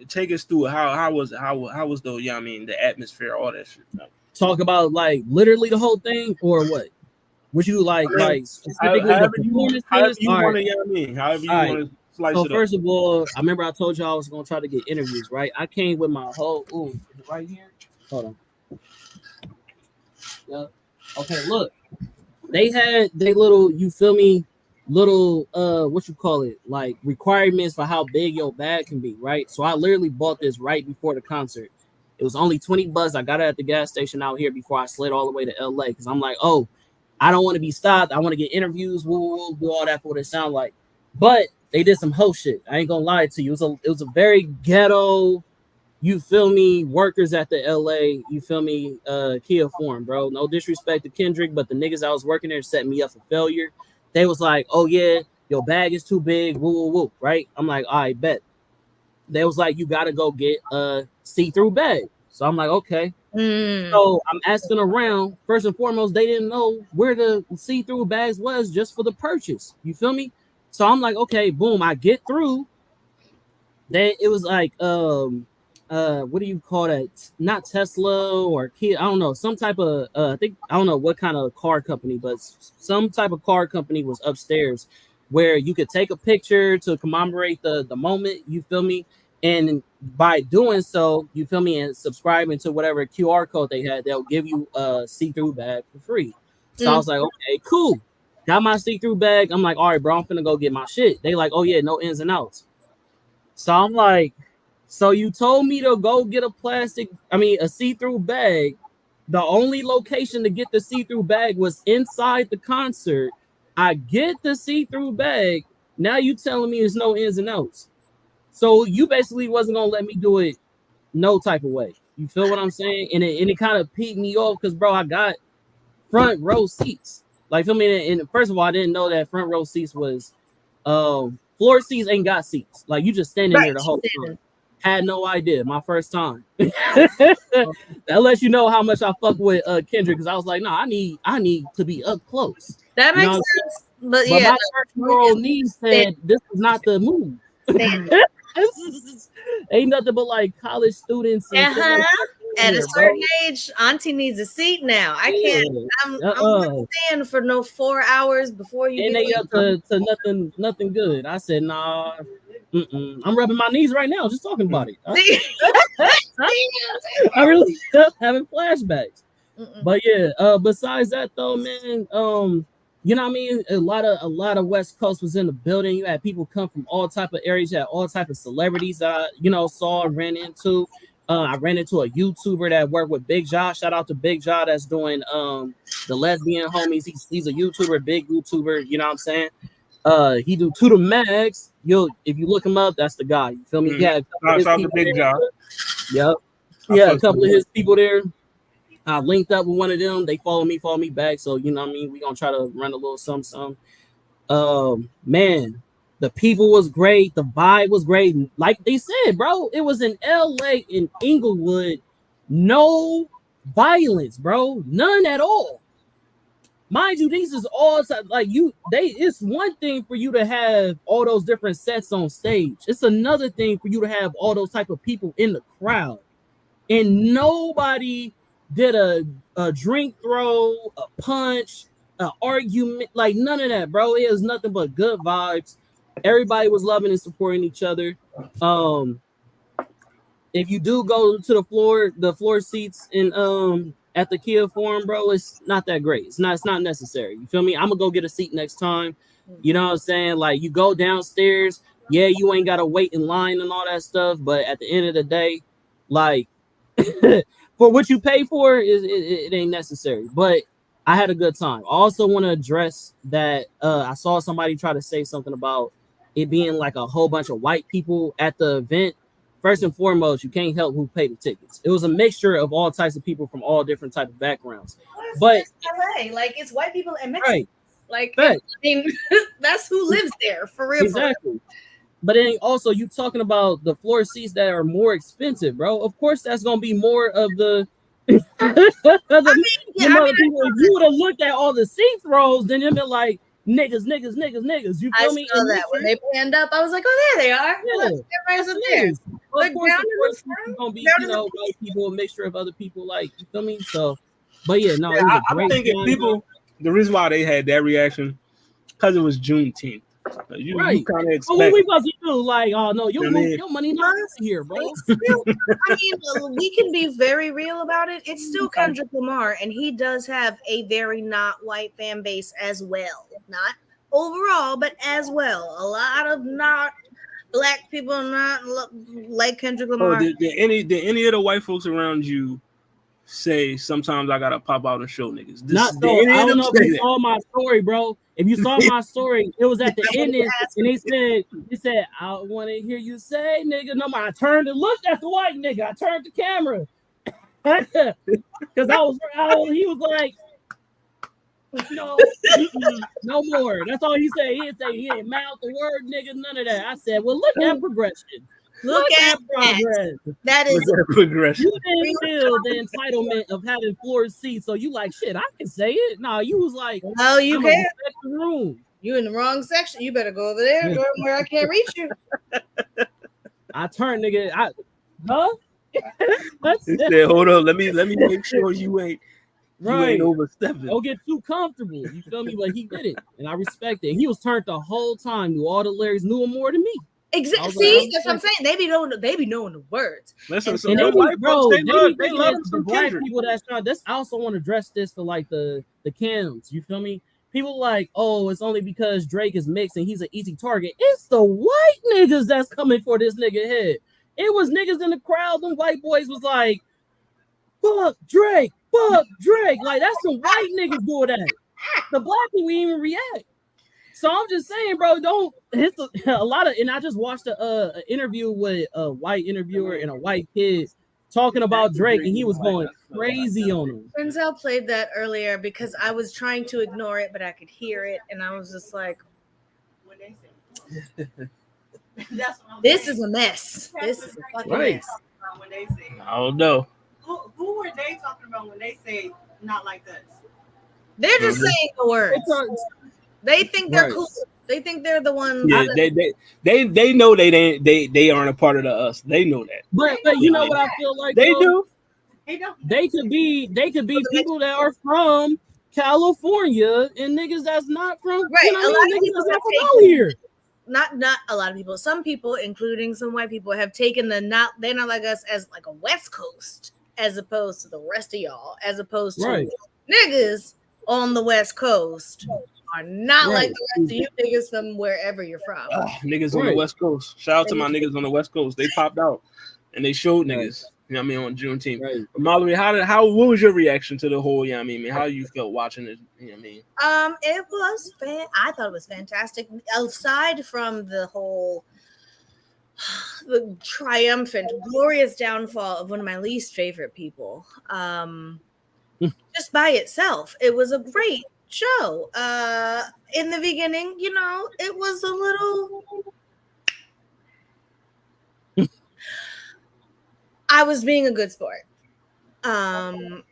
take us through how was the you know what I mean, the atmosphere, all that shit. Talk about like literally the whole thing or what? Would you like specifically the performances? However you want to, you know what I mean? However you want to slice it up. So first of all, I remember I told you I was gonna try to get interviews, right? I came with my whole right here. Hold on. Yeah. Okay, look. They had they little, you feel me, little what you call it, like requirements for how big your bag can be, right? So I literally bought this right before the concert. It was only $20. I got it at the gas station out here before I slid all the way to LA because I'm like, oh, I don't want to be stopped. I want to get interviews. We'll do all that for what it sound like. But they did some hoe shit. I ain't gonna lie to you. It was a very ghetto, you feel me, workers at the LA, you feel me, Kia Forum, bro. No disrespect to Kendrick, but the niggas I was working there set me up for failure. They was like, oh yeah, your bag is too big, woo, right? I'm like, all right, bet. They was like, you gotta go get a see-through bag. So I'm like, okay. So I'm asking around. First and foremost, they didn't know where the see-through bags was just for the purchase. You feel me? So I'm like, okay, boom, I get through. Then it was like, what do you call that? Not Tesla or Kia, I don't know, some type of I think, I don't know what kind of car company, but some type of car company was upstairs where you could take a picture to commemorate the moment, you feel me? And by doing so, you feel me, and subscribing to whatever QR code they had, they'll give you a see-through bag for free. So I was like, okay, cool. Got my see-through bag. I'm like, all right, bro, I'm finna go get my shit. They like, oh yeah, no ins and outs. So I'm like, so you told me to go get a see-through bag. The only location to get the see-through bag was inside the concert. I get the see-through bag. Now you telling me there's no ins and outs. So you basically wasn't gonna let me do it no type of way. You feel what I'm saying? And it kind of peed me off because, bro, I got front row seats. Like, feel me? And first of all, I didn't know that front row seats was floor seats ain't got seats. Like, you just standing there the whole time. Had no idea. My first time. That lets you know how much I fuck with Kendrick, because I was like, no, I need to be up close. That makes sense. But yeah, my 13-year-old niece said this is not the move. Ain't nothing but like college students. At a certain age, Auntie needs a seat now. I can't. I'm not staying for no 4 hours before you. And they up to nothing good. I said, nah. I'm rubbing my knees right now, just talking about it. I really having flashbacks. But yeah, besides that though, man, you know what I mean? A lot of West Coast was in the building. You had people come from all type of areas. You had all type of celebrities I saw and ran into. I ran into a YouTuber that worked with Big Jaw. Shout out to Big Jaw that's doing the lesbian homies. He's a YouTuber, big YouTuber, you know what I'm saying? He do To The Max. If you look him up, that's the guy. You feel me? Yeah, Big Jaw. Yep. Yeah, a couple of his people there. I linked up with one of them. They follow me back. So, you know what I mean? We're going to try to run a little something. Man, the people was great. The vibe was great. Like they said, bro, it was in LA, in Inglewood. No violence, bro. None at all. Mind you, these is all like it's one thing for you to have all those different sets on stage. It's another thing for you to have all those type of people in the crowd. And nobody did a drink throw, a punch, an argument, like none of that, bro. It was nothing but good vibes. Everybody was loving and supporting each other. If you do go to the floor seats in at the Kia Forum, bro, it's not that great. It's not necessary. You feel me? I'm gonna go get a seat next time. You know what I'm saying? Like, you go downstairs, yeah, you ain't gotta wait in line and all that stuff, but at the end of the day, like for what you pay for, it ain't necessary. But I had a good time. I also want to address that I saw somebody try to say something about it being like a whole bunch of white people at the event. First and foremost, you can't help who paid the tickets. It was a mixture of all types of people from all different types of backgrounds. But LA, like, it's white people and Mexicans. Right. Like, right. I mean, that's who lives there for real. Exactly. For real. But then also, you talking about the floor seats that are more expensive, bro. Of course, that's gonna be more of the Yeah, People, if you would have looked at all the seat throws, then you'd be like, niggas. You I feel saw me? that when they panned up. I was like, oh, there they are. Yeah, Look, everybody's up there. Of course, it's gonna be, white people, a mixture of other people, like, you feel me? So, but yeah, no, it was a I'm great thinking time. people. The reason why they had that reaction because it was Juneteenth. You kind of expect. But what we supposed to do? Like, oh no, your money not here, bro. Still, I mean, we can be very real about it. It's still Kendrick Lamar, and he does have a very not white fan base as well. Not overall, but as well. A lot of not black people not like Kendrick Lamar. Did any of the white folks around you say sometimes I gotta pop out and show niggas? Not so. I don't know if you saw my story, bro. If you saw my story, it was at the end, and he said, I want to hear you say, nigga. No, I turned and looked at the white nigga. I turned the camera because he was like, no, no more. That's all he said. He didn't say, he didn't mouth the word, nigga. None of that. I said, well, look at progression. Look at progress. That is progression. You didn't feel the entitlement of having floor seats, so you like, shit, I can say it. No, you was like, no, you can't. Room. You in the wrong section. You better go over there where I can't reach you. I turned, nigga. He said, hold on, let me make sure you ain't overstepping. Don't get too comfortable. You feel me? But he did it, and I respect it. He was turned the whole time. Knew all the lyrics. Knew him more than me. Exactly. See, that's what I'm saying. They be knowing the words. Listen, and they white folks, they love some black people that's trying. This I also want to address this for like the cams. You feel me? People like, oh, it's only because Drake is mixed and he's an easy target. It's the white niggas that's coming for this nigga head. It was niggas in the crowd. Them white boys was like, fuck Drake. Like that's the white niggas doing that. The black people even react. So I'm just saying, bro, don't hit a lot of. And I just watched an interview with a white interviewer and a white kid talking about Drake, and he was going crazy on him. Denzel played that earlier because I was trying to ignore it, but I could hear it, and I was just like, "This is a mess. This is a fucking mess." When they say, I don't know. Who were they talking about when they say not like us? They're just saying the words. They think they're cool. They think they're the ones. Yeah, they know they aren't a part of the us. They know that. But you know what I feel like they do. They could be people that are from California and niggas that's not from right. You know a lot of people that's have from out here. Not a lot of people. Some people, including some white people, have taken they're not like us as like a West Coast, as opposed to the rest of y'all, as opposed to niggas on the West Coast are not like the rest of you niggas from wherever you're from. Niggas on the West Coast. Shout out to my niggas on the West Coast. They popped out and they showed niggas. You know what I mean, on Juneteenth. Right. Mallory, what was your reaction to the whole, you know what I mean? How you felt watching it, you know what I mean? It was I thought it was fantastic. Aside from the whole the triumphant, glorious downfall of one of my least favorite people. Just by itself, it was a great show. In the beginning, you know, it was a little I was being a good sport. I'm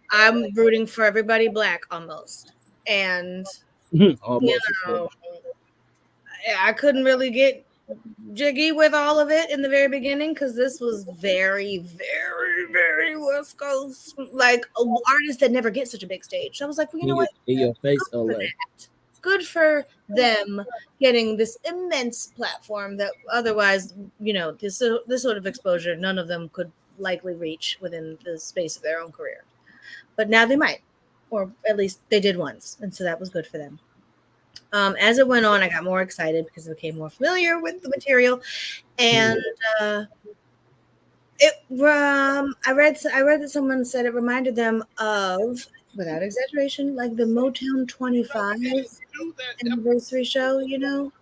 rooting for everybody black almost. And almost, you know, I couldn't really get jiggy with all of it in the very beginning because this was very, very, very West Coast, like artists that never get such a big stage. So I was like, well, you know what? In your face, good for them getting this immense platform that otherwise, you know, this sort of exposure, none of them could likely reach within the space of their own career. But now they might, or at least they did once. And so that was good for them. As it went on, I got more excited because I became more familiar with the material. And I read that someone said it reminded them of, without exaggeration, like the Motown 25 anniversary show, you know,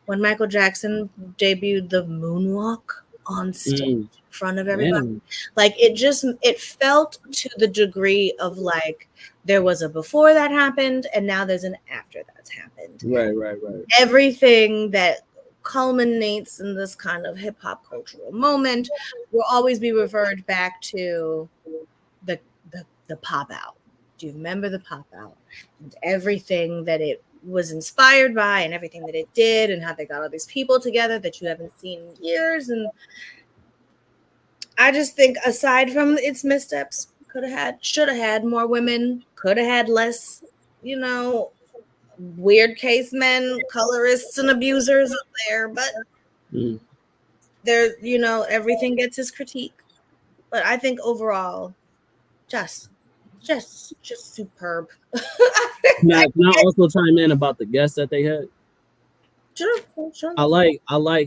when Michael Jackson debuted the moonwalk on stage in front of everybody. Man. Like it felt to the degree of like there was a before that happened and now there's an after that's happened. Right. Everything that culminates in this kind of hip hop cultural moment will always be referred back to the the pop out. Do you remember the pop out and everything that it was inspired by and everything that it did and how they got all these people together that you haven't seen in years? And I just think aside from its missteps, should have had more women, could have had less, weird case men, colorists and abusers up there, but there, everything gets his critique. But I think overall, just superb. Can I also chime in about the guests that they had? Sure. I like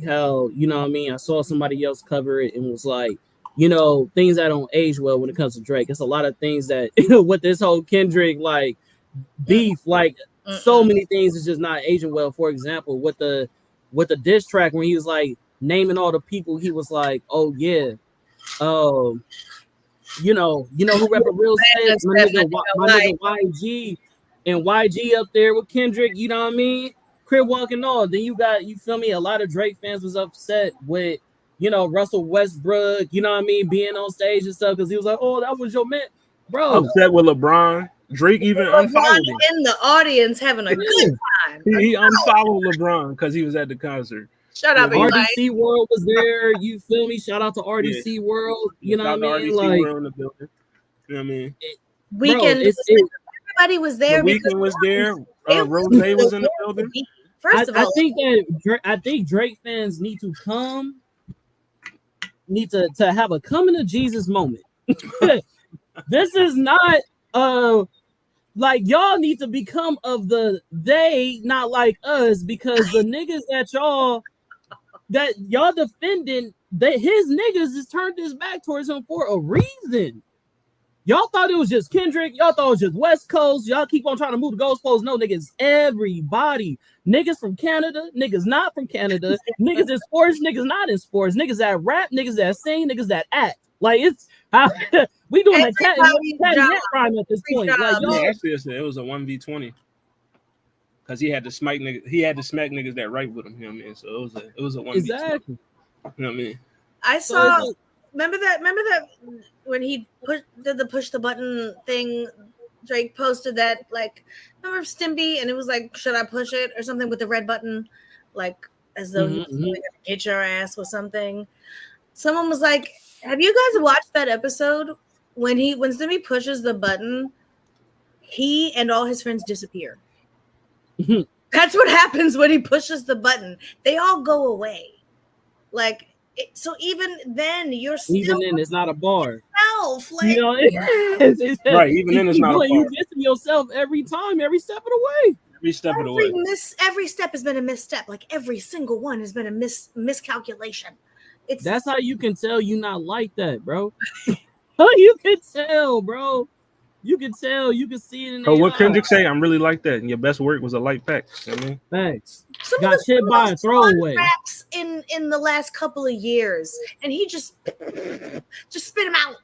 how, I saw somebody else cover it and was like, things that don't age well when it comes to Drake. It's a lot of things that with this whole Kendrick like beef, like so many things is just not aging well. For example, with the diss track when he was like naming all the people, he was like, oh yeah, who rep a real state, my nigga YG and YG up there with Kendrick, you know what I mean? Crib walking all. Then you got, you feel me? A lot of Drake fans was upset with, Russell Westbrook, you know what I mean, being on stage and stuff because he was like, oh, that was your man, bro. Upset with LeBron. Drake even unfollowed him. In the audience having a good time. He unfollowed LeBron because he was at the concert. Shut up, RDC World was there. You feel me? Shout out to RDC World. You know what I mean? RDC like, World in the building. You know what I mean? Weekend. Everybody was there. The Weekend was there. Rose was in the building. First of all, I think Drake fans need to have a coming to Jesus moment. This is not like y'all need to become of the they, not like us, because the niggas that y'all defending, that his niggas has turned his back towards him for a reason. Y'all thought it was just Kendrick. Y'all thought it was just West Coast. Y'all keep on trying to move the goalposts. No, niggas, everybody. Niggas from Canada, niggas not from Canada, niggas in sports, niggas not in sports, niggas that rap, niggas that sing, niggas that act. Like, it's we doing a cat crime at this point. Like, actually, it was a 1v20 because he had to smack niggas that right with him. You know what I mean? So it was a 1v20. Exactly. You know what I mean? I saw. Remember that when he did the push the button thing, Drake posted that, like, remember Stimpy, and it was like, should I push it or something with the red button, like as though he was gonna get your ass or something. Someone was like, have you guys watched that episode when Stimpy pushes the button, he and all his friends disappear. That's what happens when he pushes the button. They all go away. Like, so even then, you're still even then it's not a bar. Yourself, like, you know, right. Even then it's not a bar. You missing yourself every time, every step of the way. Every step of the way. Every step has been a misstep. Like every single one has been a miscalculation. That's how you can tell you not like that, bro. You can tell, bro. You can tell. You can see it in the what Kendrick say? I'm really like that. And your best work was a light pack. You know what I mean? Thanks. Got shit by a throwaway. In the last couple of years, and he just spit him out.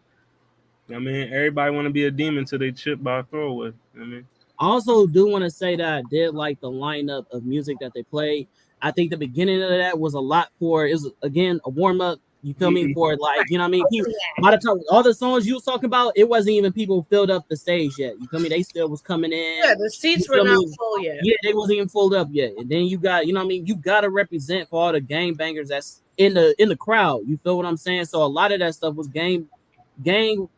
I mean, everybody want to be a demon till they chip by a throwaway. You know what I mean? I also do want to say that I did like the lineup of music that they played. I think the beginning of that was a lot for, it was, again, a warm-up. You feel me? For, like, you know what I mean? By the time all the songs you was talking about, it wasn't even people filled up the stage yet. You feel me? They still was coming in. Yeah, the seats were not full yet. Yeah, they wasn't even filled up yet. And then you got, you know what I mean? You got to represent for all the gang bangers that's in the crowd. You feel what I'm saying? So a lot of that stuff was gang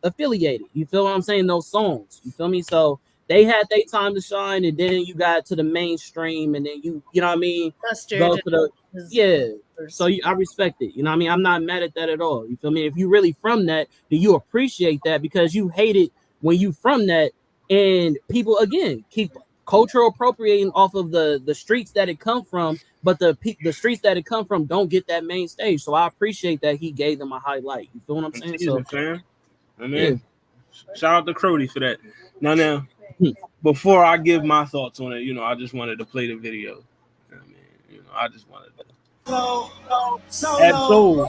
affiliated. You feel what I'm saying? Those songs. You feel me? So they had their time to shine, and then you got to the mainstream, and then you know what I mean? Go to the So I respect it. You know what I mean? I'm not mad at that at all. You feel me? If you really from that, then you appreciate that, because you hate it when you from that, and people again keep cultural appropriating off of the streets that it come from, but the streets that it come from don't get that main stage. So I appreciate that he gave them a highlight. You feel what I'm saying? So, fam. I mean, shout out to Crody for that. Now, before I give my thoughts on it, you know, I just wanted to play the video. I mean, you know, I just wanted to. Solo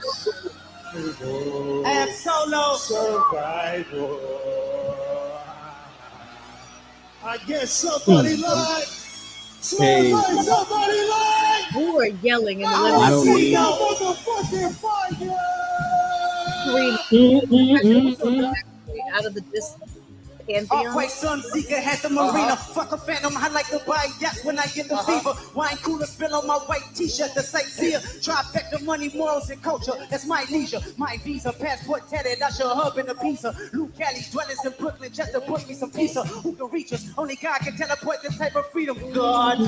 survival. I guess somebody lied. Somebody lied. Who are yelling in the living room? Out of the distance. Off-white sun seeker had the marina. Fuck a phantom, I like to buy yachts when I get the fever. Wine cooler spill on my white t-shirt, the sightseer. Trifecta money, morals, and culture. That's my leisure. My visa, passport tatted, I should hub in a pizza. Luke Cali, dwellers in Brooklyn, just to put me some pizza. Who can reach us? Only God can teleport this type of freedom. God,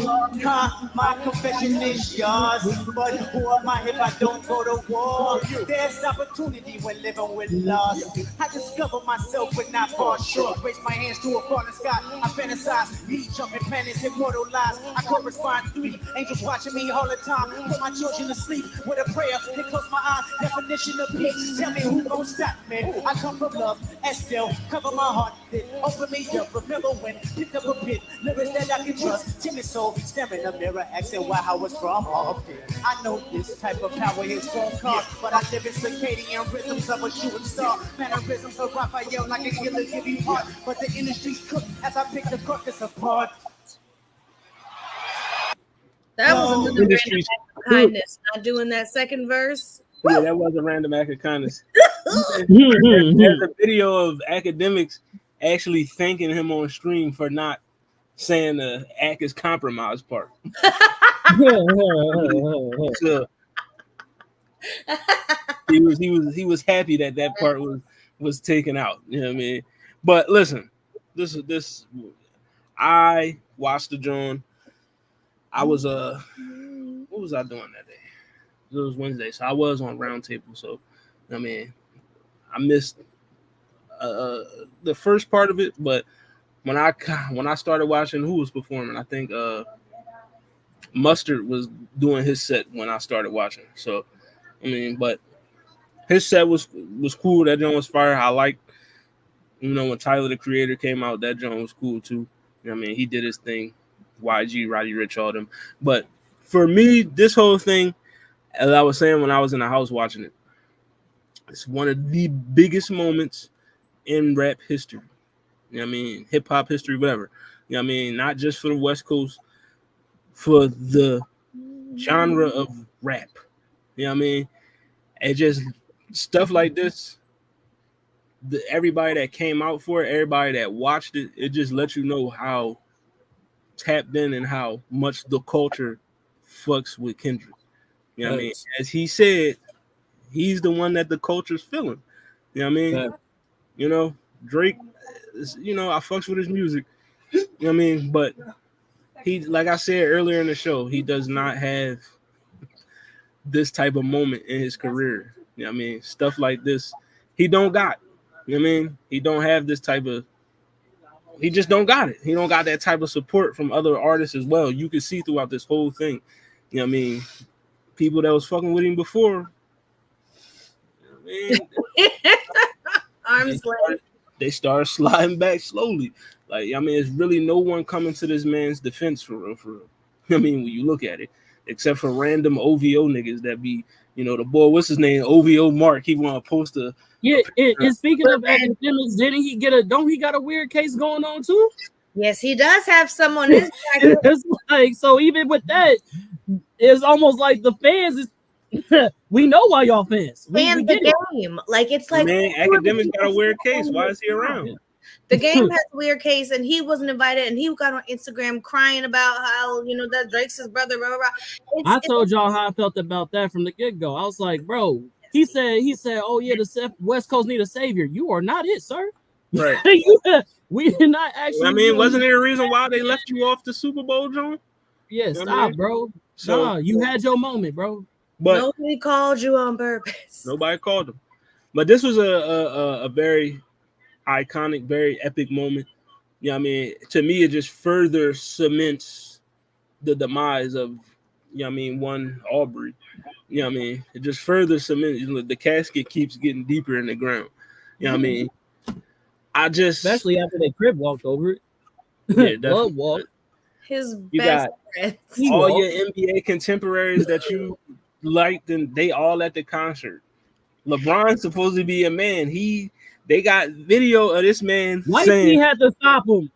my confession is yours. But who am I if I don't go to war? There's opportunity when living with loss. I discover myself but not far short. Raise my hands to a falling sky. I fantasize, me jumping planets, immortal lies. I correspond 3 angels watching me all the time. Put my children to sleep with a prayer. They close my eyes. Definition of peace. Tell me who gon' stop me. I come from love. Estelle, cover my heart. Open me up. Remember when picked up a pit. Lyrics that I can trust. Timid soul, staring in the mirror, asking why I was from often. I know this type of power is from cars, but I live in circadian rhythms of a shooting star. Mannerisms of Raphael like a killer give you heart. But the industry's cooked as I pick the carcass apart. That was another random act of kindness. Not doing that second verse. Yeah, that was a random act of kindness. There's a video of academics actually thanking him on stream for not saying the act is compromised part. So, he was happy that part was taken out. You know what I mean? But listen, this I watched the joint. I was what was I doing that day? It was Wednesday, so I was on Roundtable. So I mean, I missed the first part of it, but when I started watching who was performing, I think Mustard was doing his set when I started watching. So I mean, but his set was cool. That joint was fire. I like, when Tyler the Creator came out, that joint was cool too. You know what I mean, he did his thing. YG, Roddy Ricch, all them. But for me, this whole thing, as I was saying when I was in the house watching it, it's one of the biggest moments in rap history. You know what I mean? Hip hop history, whatever. You know what I mean? Not just for the West Coast, for the genre of rap. You know what I mean? And just stuff like this, everybody that came out for it, everybody that watched it, it just lets you know how tapped in and how much the culture fucks with Kendrick. You know what I mean? As he said, he's the one that the culture's feeling. You know what I mean? Drake, I fucks with his music. You know what I mean? But he, like I said earlier in the show, he does not have this type of moment in his career. You know what I mean? Stuff like this, he don't got. You know what I mean? He don't have this type of, he just don't got it. He don't got that type of support from other artists as well. You can see throughout this whole thing. You know what I mean? People that was fucking with him before, arms length. They start sliding back slowly. Like, I mean, it's really no one coming to this man's defense for real. I mean, when you look at it, except for random OVO niggas that be, the boy, what's his name? OVO Mark. He want to post a. Yeah, and speaking of academics, didn't he don't he got a weird case going on too? Yes, he does have someone. It's like, so even with that, it's almost like the fans is. We know why y'all fans. We the game. Like, it's like, man, academics got a weird case. Why is he around? Yeah. The game has a weird case, and he wasn't invited, and he got on Instagram crying about how, that Drake's his brother, blah, blah, blah. I told y'all how I felt about that from the get-go. I was like, bro, he said, oh yeah, the West Coast need a savior. You are not it, sir. Right. We did not actually. I mean, wasn't there a reason why they left you off the Super Bowl, John? Yeah, stop, bro. So you had your moment, bro. But nobody called you on purpose. Nobody called him. But this was a very iconic, very epic moment. You know what I mean? To me, it just further cements the demise of, one Aubrey. You know what I mean? It just further cements, the casket keeps getting deeper in the ground. You know what I mean? Especially after they crib walked over it. Yeah, Blood walk. His you best got friends. all your NBA contemporaries that you liked, and they all at the concert. LeBron's supposed to be a man. They got video of this man Whitey saying had to stop him.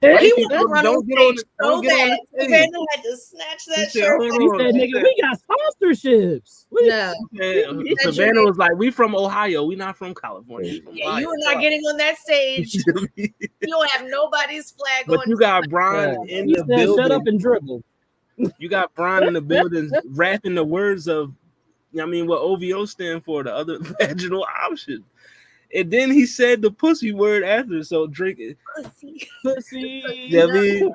He was gonna run Don't on get on stage the- so don't get on bad. the stage. Savannah had to snatch He that said, shirt. hold off. He on. said, nigga, we got sponsorships. No. And Savannah was like, we from Ohio. We not from California. We from Yeah, Ohio. you are not getting on that stage. You don't have nobody's flag But on. you got Brian in He the said, building. shut up and dribble. You got Brian in the building rapping the words of, I mean, what OVO stand for, the other vaginal option. And then he said the pussy word after. So Drake, Pussy. yeah, I mean,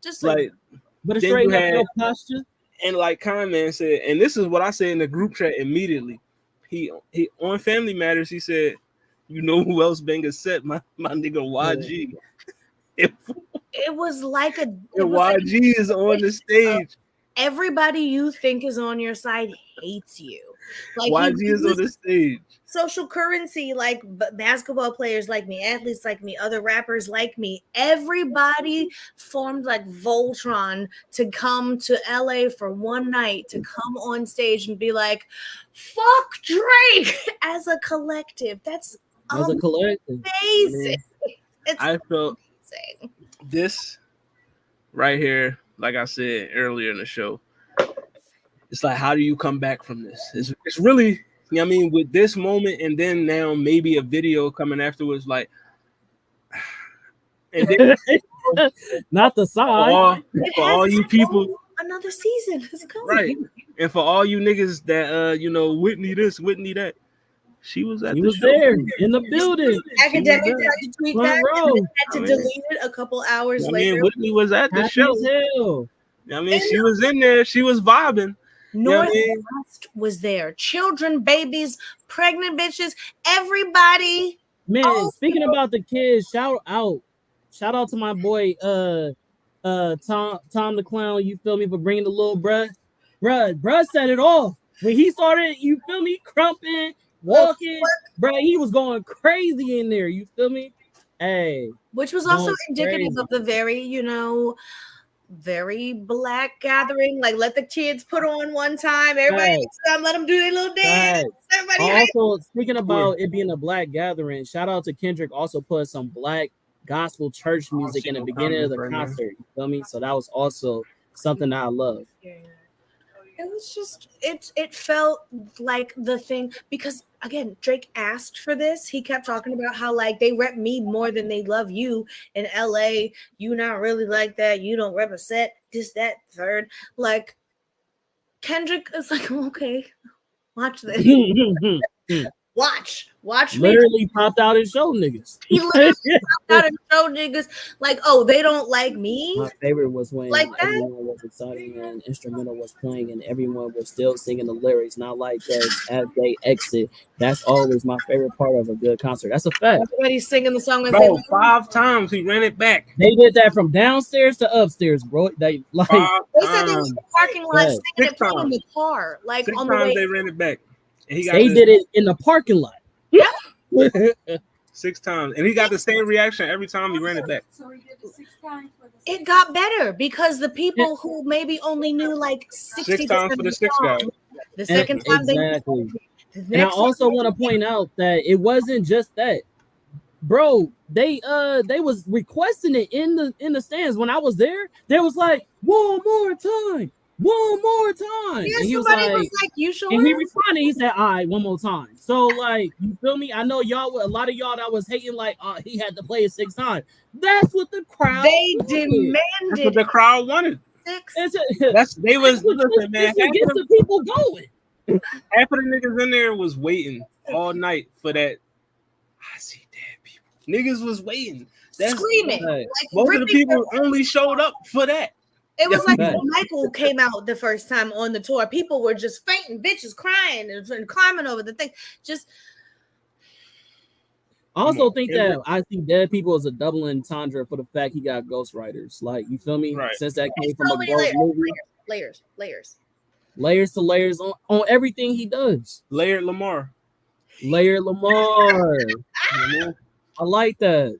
just like, but it's then straight you up had, your posture. and like Conman said, and this is what I said in the group chat immediately. He on Family Matters, he said, you know who else bang a set? My nigga YG. It was like a. It And was like YG is on the stage. everybody you think is on your side hates you. Like YG is on the stage. Social currency, like basketball players like me, athletes like me, other rappers like me. Everybody formed like Voltron to come to LA for one night to come on stage and be like, "Fuck Drake" as a collective. That's As a collective. amazing. It's I felt amazing. this right here, like I said earlier in the show, it's like, how do you come back from this? It's really, you know what I mean, with this moment and then now maybe a video coming afterwards, like, and then not the side. For all you people, another season is coming. right? And for all you niggas that you know, Whitney this, Whitney that, she was at He the was show. there in the building. Academic tried to tweet Front that row. and had to delete it a couple hours I later. mean, Whitney was at the Happy show. as hell. I mean, she was in there. She was vibing. You know what I mean? Northwest was there. Children, babies, pregnant bitches, everybody. Man, speaking about the kids, shout out to my boy Tom the Clown, you feel me, for bringing the little bruh set it off. When he started, you feel me, crumping, walking, bruh, he was going crazy in there, you feel me? Hey. Which was also going indicative crazy. of the very, very black gathering. Like, let the kids put on one time. Everybody Right. next time, let them do their little dance. Right. Everybody hype. Also, speaking about it being a black gathering, shout out to Kendrick, also put some black gospel church music in the beginning of the concert. You feel me? So that was also something that I love. It was just it felt like the thing, because again, Drake asked for this. He kept talking about how like they rep me more than they love you in LA. You not really like that. You don't represent this, that, third. Like Kendrick is like, okay, watch this. Watch me. Literally popped out and showed niggas. He literally popped out and showed niggas like, oh, they don't like me. My favorite was when Like that? everyone was excited and instrumental was playing and everyone was still singing the lyrics, not like this as they exit. That's always my favorite part of a good concert. That's a fact. Everybody's singing the song. Bro, 5 times he ran it back. They did that from downstairs to upstairs, bro. They like They said they was in the parking lot singing Six it playing in times. the car, like 6 on the times way. they ran it back. And he got they did it in the parking lot. Yeah. 6 times. And he got the same reaction every time he ran it back. It got better because the people who maybe only knew like 60% 6 times for the 6 guy. the second time Exactly. they And I also want to point out that it wasn't just that, bro. They was requesting it in the stands. When I was there, they was like, one more time. Yeah, And he was somebody like, you sure? and he responded, he said, all right, one more time. So like, you feel me? I know y'all, a lot of y'all that was hating like, he had to play it 6 times. That's what the crowd They wanted. demanded. That's what the crowd wanted. 6. They was listen, man. This gets the people going. Half of the niggas in there was waiting all night for that. I see dead people. Niggas was waiting. Screaming. Like, Like, most of the ripping people only showed up for that. It was Yeah. like when Michael came out the first time on the tour. People were just fainting, bitches crying and climbing over the thing. Just I also think that I see dead people as a double entendre for the fact he got ghostwriters. Like, you feel me? Right. Since that came from so a many ghost movie, layers. layers to layers on everything he does. Layered Lamar. Layer Lamar. I like that.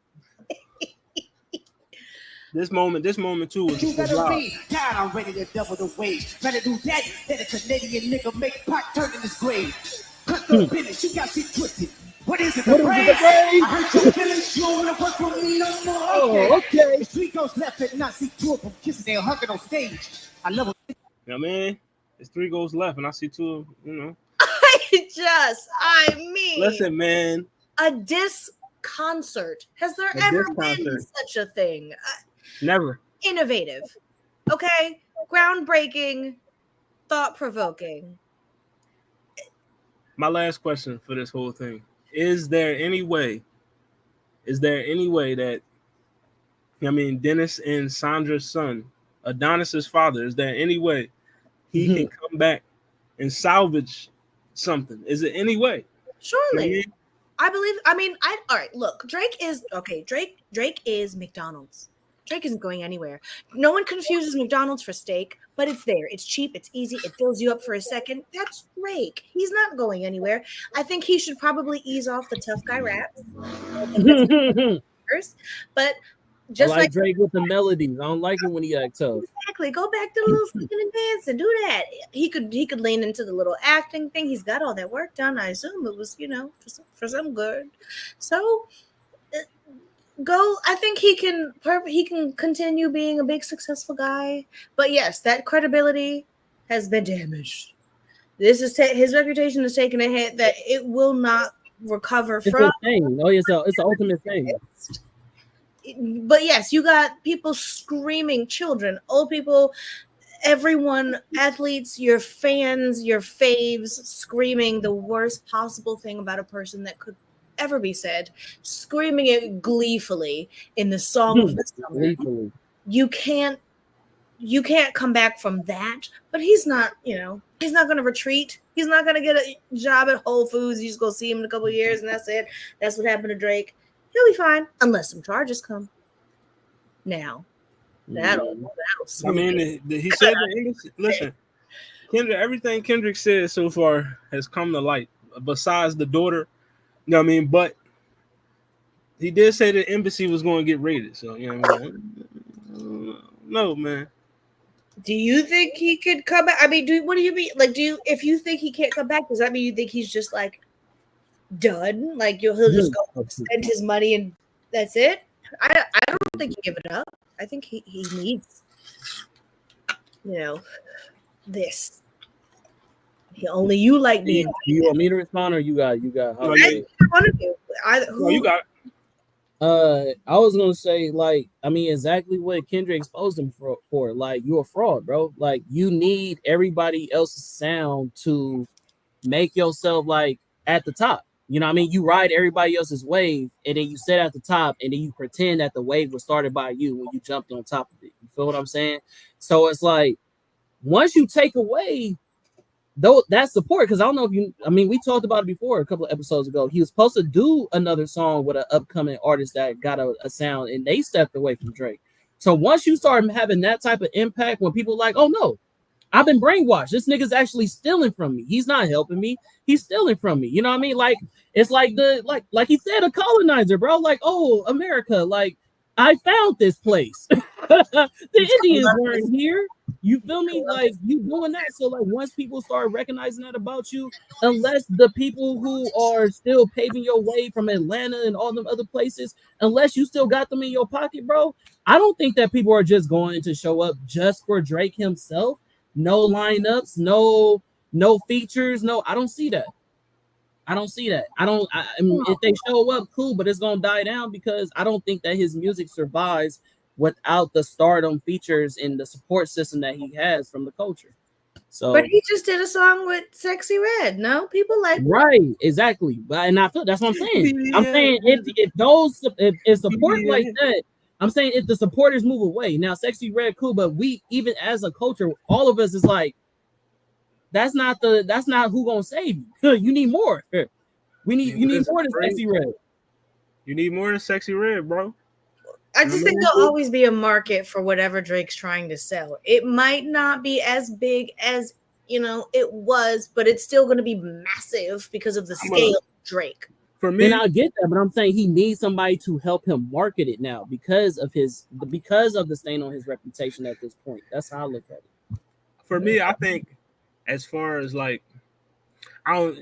This moment too was You better live. be. God, I'm ready to double the wage. Better do that than a Canadian nigga make pot turn in his grave. Cut the business, you got shit twisted. What is it? What The is it, the praise? praise? I heard you feelings. You don't want to work with me no more. Oh, okay. The street goes left and I see two of them kissing. They're hugging on stage. I love it. Yeah, man. It's 3 goals left, and I see 2 of, I mean, Listen, man. A disc concert. Has there ever been such a thing? Never. Innovative. Okay. Groundbreaking. Thought-provoking. My last question for this whole thing. Is there any way that, Dennis and Sandra's son, Adonis's father, is there any way he can come back and salvage something? Is it any way? Surely. I believe, all right, look, Drake is McDonald's. Drake isn't going anywhere. No one confuses McDonald's for steak, but it's there. It's cheap. It's easy. It fills you up for a second. That's Drake. He's not going anywhere. I think he should probably ease off the tough guy raps. But just like Drake with the melodies. I don't like it when he acts tough. Exactly. Go back to the little singing and dancing. Do that. He could lean into the little acting thing. He's got all that work done. I assume it was, for some good. So go. I think he can continue being a big successful guy. But yes, that credibility has been damaged. This is his reputation is taking a hit that it will not recover from. It's a thing. Oh, it's an ultimate thing. But yes, you got people screaming, children, old people, everyone, athletes, your fans, your faves, screaming the worst possible thing about a person that could ever be said, screaming it gleefully in the song of the summer. You can't come back from that. But he's not, he's not going to retreat. He's not going to get a job at Whole Foods. You just go see him in a couple of years, and that's it. That's what happened to Drake. He'll be fine unless some charges come. Now, that'll he said that. Listen, Kendrick, everything Kendrick said so far has come to light. Besides the daughter, but he did say the embassy was going to get raided. So no, man. Do you think he could come back? What do you mean? Like, if you think he can't come back, does that mean you think he's just like done? Like he'll just go spend his money and that's it? I don't think he give it up. I think he needs, this. Only you like being. You want me to respond, or you got? One of you. You got. I was gonna say, exactly what Kendrick exposed him for. Like, you're a fraud, bro. Like, you need everybody else's sound to make yourself at the top. You ride everybody else's wave, and then you sit at the top, and then you pretend that the wave was started by you when you jumped on top of it. You feel what I'm saying? So it's like, once you take away that support, because I don't know if we talked about it before a couple of episodes ago. He was supposed to do another song with an upcoming artist that got a sound, and they stepped away from Drake. So once you start having that type of impact, when people like, oh no, I've been brainwashed. This nigga's actually stealing from me. He's not helping me. He's stealing from me. You know what I mean? Like, it's like like he said, a colonizer, bro. Like, oh, America, I found this place. The Indians weren't here. You feel me? Like, you doing that. So once people start recognizing that about you, unless the people who are still paving your way from Atlanta and all them other places, unless you still got them in your pocket, bro, I don't think that people are just going to show up just for Drake himself. No lineups, no features, no. I don't see that. If they show up, cool, but it's gonna die down because I don't think that his music survives without the stardom, features, and the support system that he has from the culture. So, but he just did a song with Sexy Red. No, people like right, exactly. And I feel that's what I'm saying. I'm saying if support like that. I'm saying if the supporters move away, now Sexy Red, cool, but we, even as a culture, all of us is like, that's not who gonna save you. You need more. You need more than Sexy Red. You need more than Sexy Red, bro. I just think there'll always be a market for whatever Drake's trying to sell. It might not be as big as it was, but it's still going to be massive because of the scale of Drake. For me, and I get that, but I'm saying he needs somebody to help him market it now because of the stain on his reputation at this point. That's how I look at it. For me, I think as far as I don't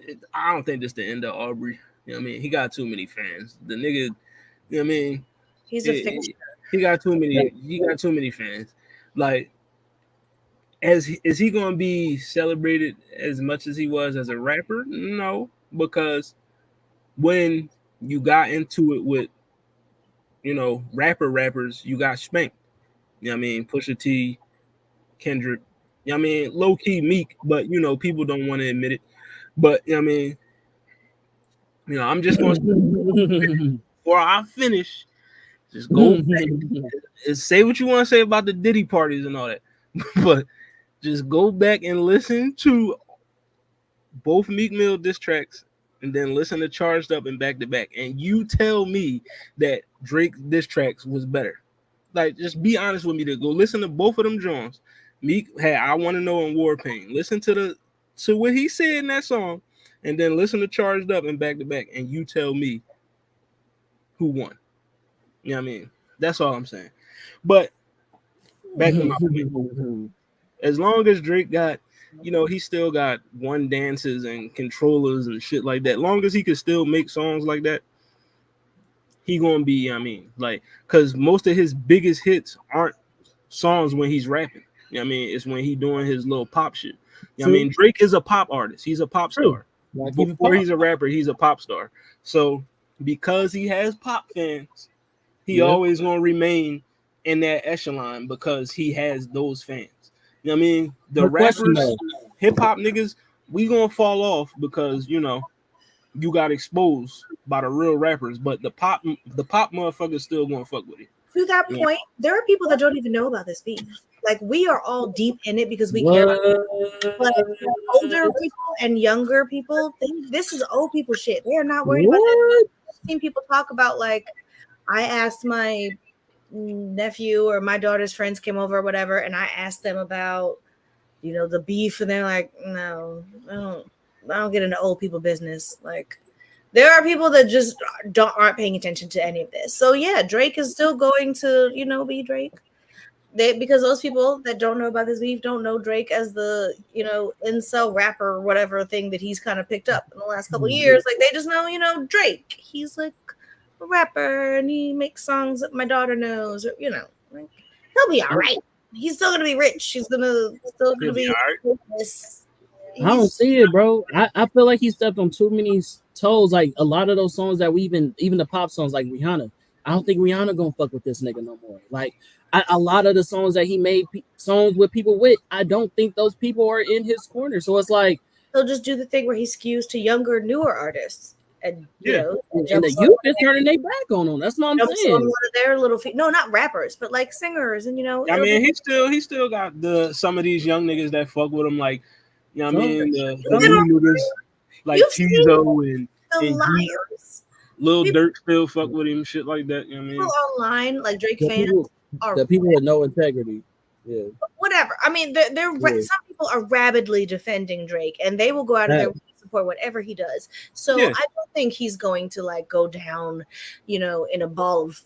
think this is the end of Aubrey. You know what I mean? He got too many fans. The nigga, you know what I mean? He's a fixture. He got too many fans. Like, is he gonna be celebrated as much as he was as a rapper? No, because when you got into it with, you know, rappers, you got spanked. You know what I mean? Pusha T, Kendrick, you know what I mean? Low key Meek, but you know, people don't want to admit it. But you know what I mean? You know, I'm just gonna before I finish, just go back and say what you want to say about the Diddy parties and all that. But just go back and listen to both Meek Mill diss tracks and then listen to Charged Up and Back to Back. And you tell me that Drake diss tracks was better. Like, just be honest with me. To go listen to both of them Jones. Meek had I Want to Know and War Paint. Listen to what he said in that song, and then listen to Charged Up and Back to Back, and you tell me who won. You know what I mean? That's all I'm saying. But back to my point. As long as Drake got, you know, he still got one dances and controllers and shit like that. Long as he could still make songs like that, he gonna be, I mean, like, because most of his biggest hits aren't songs when he's rapping. You know what I mean? It's when he doing his little pop shit. You know what I mean? Drake is a pop artist. He's a pop star. Before he's a rapper, he's a pop star. So because he has pop fans, he always gonna remain in that echelon because he has those fans. You know what I mean? The rappers, hip hop niggas, we gonna fall off because, you know, you got exposed by the real rappers, but the pop motherfuckers still gonna fuck with it. To that point, there are people that don't even know about this beef. Like, we are all deep in it because we care about it. But older people and younger people, this is old people shit. They are not worried about that. I've seen people talk about, like, I asked my nephew or my daughter's friends came over or whatever, and I asked them about, you know, the beef, and they're like, no, I don't get into old people business. Like, there are people that just aren't paying attention to any of this. So yeah, Drake is still going to, you know, be Drake. Because those people that don't know about this beef don't know Drake as the, you know, incel rapper or whatever thing that he's kind of picked up in the last couple of years. Like, they just know, you know, Drake. He's like a rapper and he makes songs that my daughter knows, or, you know, like, he'll be all right. He's still gonna be rich. He's still gonna be famous. I don't see it, bro. I feel like he stepped on too many toes. Like, a lot of those songs that we even the pop songs like Rihanna. I don't think Rihanna gonna fuck with this nigga no more. Like, a lot of the songs that he made songs with people with, I don't think those people are in his corner. So it's like he'll just do the thing where he skews to younger, newer artists. And you know, and the youth is turning their back on them. That's what I'm saying. One of their little no, not rappers, but like singers, and you know. I mean, he still got some of these young niggas that fuck with him, like, you know what I mean, the new niggas like Tizo and liars. Lil Durk still fuck with him, shit like that. You know what I mean? People online, like Drake fans, the people with no integrity. Yeah. Whatever. I mean, some people are rabidly defending Drake, and they will go out of their way to support whatever he does. So I don't think he's going to like go down, you know, in a ball of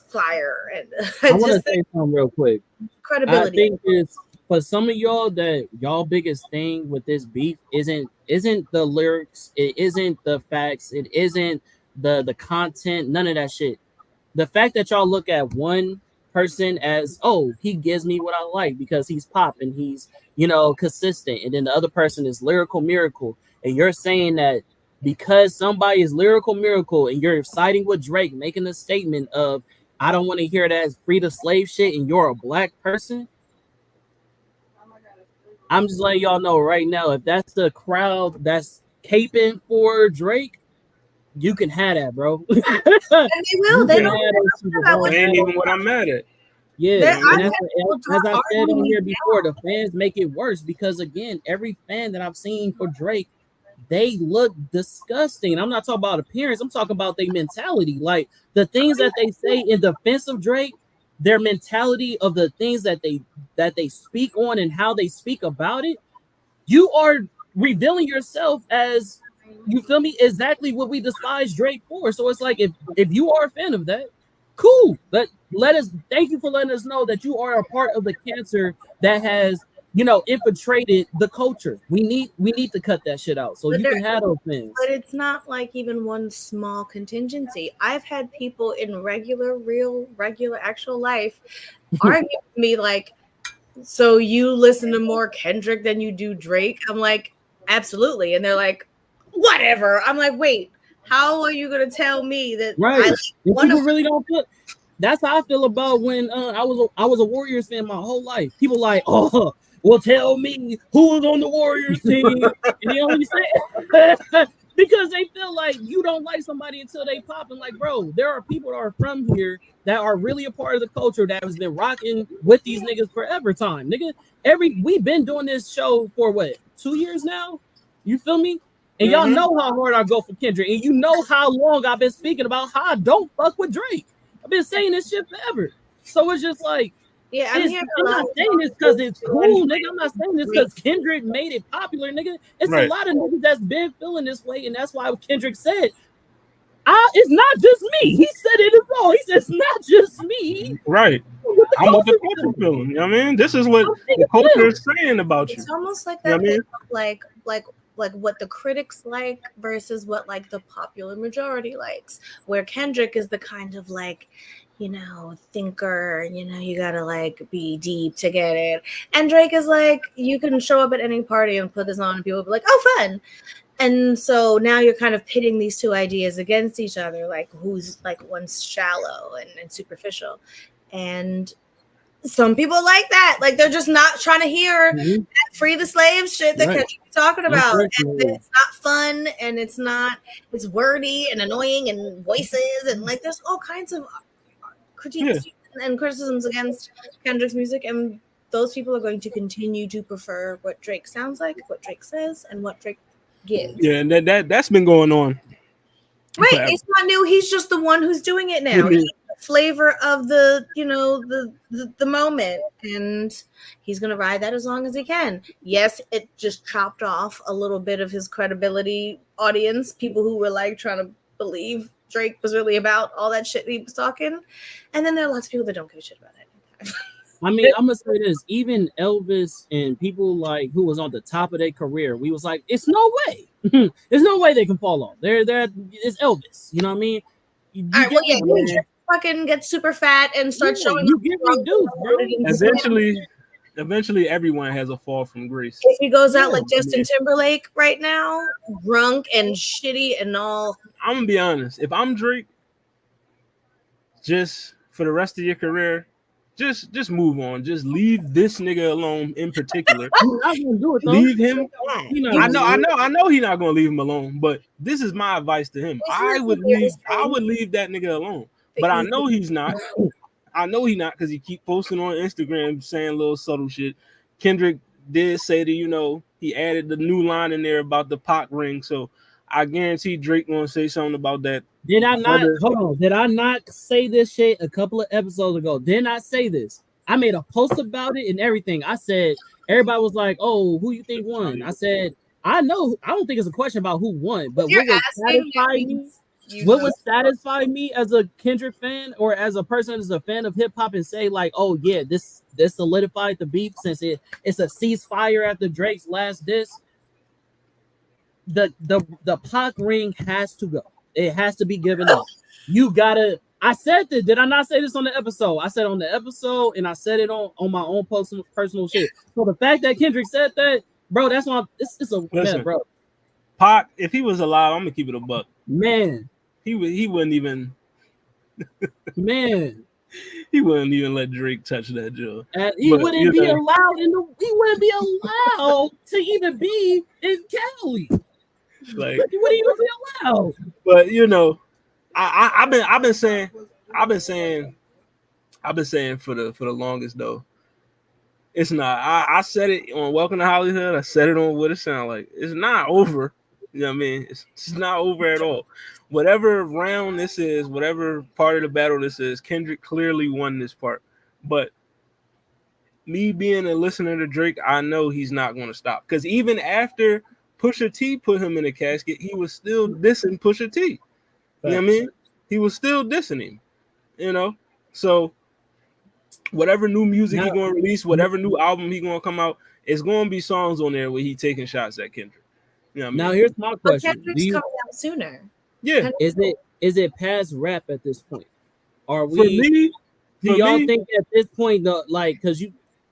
fire. And I want to say something real quick. Credibility. I think it's for some of y'all that y'all biggest thing with this beef isn't the lyrics, it isn't the facts, it isn't the content, none of that shit. The fact that y'all look at one person as, oh, he gives me what I like because he's pop and he's, you know, consistent, and then the other person is lyrical miracle, and you're saying that because somebody is lyrical miracle and you're siding with Drake, making a statement of, I don't want to hear that free to slave shit, and you're a black person. I'm just letting y'all know right now, if that's the crowd that's caping for Drake, you can have that, bro. And they will. They ain't even what I'm mad at. Yeah, and as I said on here before, the fans make it worse because, again, every fan that I've seen for Drake, they look disgusting. I'm not talking about appearance. I'm talking about their mentality. Like, the things that they say in defense of Drake, their mentality of the things that they speak on and how they speak about it, you are revealing yourself as, you feel me, exactly what we despise Drake for. So it's like, if you are a fan of that, cool. But thank you for letting us know that you are a part of the cancer that has infiltrated the culture. We need to cut that shit out so But you can have those things. But it's not like even one small contingency. I've had people in regular actual life argue with me like, so you listen to more Kendrick than you do Drake? I'm like, absolutely. And they're like, whatever. I'm like, wait, how are you gonna tell me that Right? I And one people of really don't put. That's how I feel about when I was a Warriors fan my whole life. People like, oh, well, tell me who was on the Warriors team, and they only say because they feel like you don't like somebody until they pop. And like, bro, there are people that are from here that are really a part of the culture that has been rocking with these niggas forever time, nigga. We've been doing this show for what, 2 years now? You feel me? And y'all know how hard I go for Kendrick, and you know how long I've been speaking about how I don't fuck with Drake. I've been saying this shit forever. So it's just like, yeah, I'm not saying this because it's cool, nigga. I'm not saying this because Kendrick made it popular, nigga. It's a lot of niggas that's been feeling this way, and that's why Kendrick said, it's not just me. He said it as well. He said it's not just me. Right. I'm what the culture feeling. You know what I mean? This is what the culture is saying about you. It's almost like You know that what I mean? like what the critics like versus what like the popular majority likes, where Kendrick is the kind of like, thinker, you gotta like be deep to get it. And Drake is like, you can show up at any party and put this on and people will be like, oh, fun. And so now you're kind of pitting these two ideas against each other, like who's like one's shallow and superficial. And some people like that. Like they're just not trying to hear that free the slaves shit that Kendrick is talking about. And it's not fun and it's wordy and annoying and voices and like there's all kinds of critiques and criticisms against Kendrick's music, and those people are going to continue to prefer what Drake sounds like, what Drake says, and what Drake gives. Yeah, and that's been going on. Right, forever. It's not new. He's just the one who's doing it now. He's the flavor of the moment, and he's gonna ride that as long as he can. Yes, it just chopped off a little bit of his credibility audience, people who were like trying to believe Drake was really about all that shit he was talking, and then there are lots of people that don't give a shit about it. I mean, I'm gonna say this: even Elvis and people like who was on the top of their career, we was like, it's no way, there's no way they can fall off. It's Elvis, you know what I mean? All right, well, yeah, you fucking get super fat and start showing. You get reduced, bro. Eventually, everyone has a fall from grace. If he goes out like Justin Timberlake right now, drunk and shitty and all. I'm gonna be honest. If I'm Drake, just for the rest of your career, just move on. Just leave this nigga alone. In particular, leave him. I know he's not gonna leave him alone. But this is my advice to him. I would leave that nigga alone. But I know he's not. I know he's not because he keep posting on Instagram saying little subtle shit. Kendrick did say that he added the new line in there about the Pac ring. So I guarantee Drake gonna say something about that. Did I not? Hold on. Did I not say this shit a couple of episodes ago? Didn't I say this? I made a post about it and everything. I said, everybody was like, oh, who you think won? I said, I know. I don't think it's a question about who won, but what would satisfy me as a Kendrick fan or as a person that's a fan of hip hop and say like, oh yeah, this solidified the beef since it's a ceasefire after Drake's last diss. The Pac ring has to go. It has to be given up. You gotta. I said that. Did I not say this on the episode? I said on the episode, and I said it on my own personal shit. So the fact that Kendrick said that, bro, that's why it's a man, bro. Pac, if he was alive, I'm gonna keep it a buck. Man, he wouldn't even. Man, he wouldn't even let Drake touch that joke. He wouldn't be allowed He wouldn't be allowed to even be in Cali. Like, he wouldn't even be allowed. But I've been saying for the longest though. It's not. I said it on Welcome to Hollywood. I said it on What It Sound Like. It's not over. You know what I mean? It's not over at all. Whatever round this is, whatever part of the battle this is, Kendrick clearly won this part. But me being a listener to Drake, I know he's not going to stop. Because even after Pusha T put him in a casket, he was still dissing Pusha T. You know what I mean? He was still dissing him. So whatever new music he's going to release, whatever new album he's going to come out, it's gonna be songs on there where he taking shots at Kendrick. You know what I mean? Now here's my But question: Kendrick's coming out sooner. Yeah. Is it past rap at this point? Are For we? me, Do y'all think at this point, though, like, because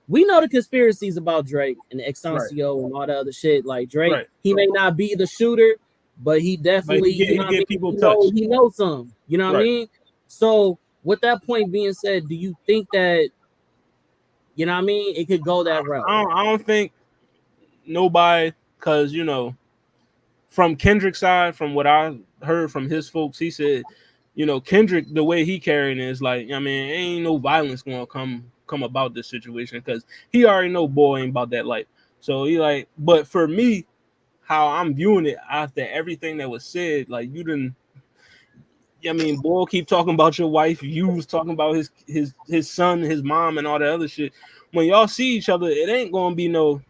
we know the conspiracies about Drake and Exancio and all that other shit. Like Drake, he may not be the shooter, but he definitely get people touched. He knows some. You know what I Right. mean? So, with that point being said, do you think that you know what I mean? It could go that route. I don't think nobody, because you know, from Kendrick's side, from what I heard from his folks, he said, you know, Kendrick, the way he carrying it is like, I mean, ain't no violence gonna come about this situation because he already know boy ain't about that life. So he like, but for me, how I'm viewing it after everything that was said, like you didn't. I mean, boy, keep talking about your wife. You was talking about his son, his mom, and all that other shit. When y'all see each other, it ain't gonna be no.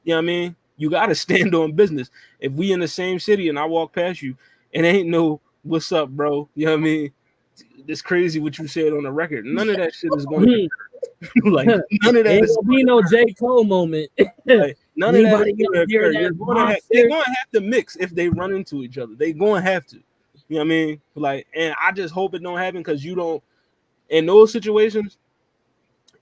You know what I mean? You gotta stand on business. If we in the same city and I walk past you, it ain't no what's up, bro. You know what I mean? It's crazy what you said on the record. None of that shit is going to like none of that Ain't is gonna be no J. Cole moment. like, none of that is Anybody gonna hear occur. that They're gonna have to mix if they run into each other. They gonna have to. You know what I mean? Like, and I just hope it don't happen because you don't in those situations.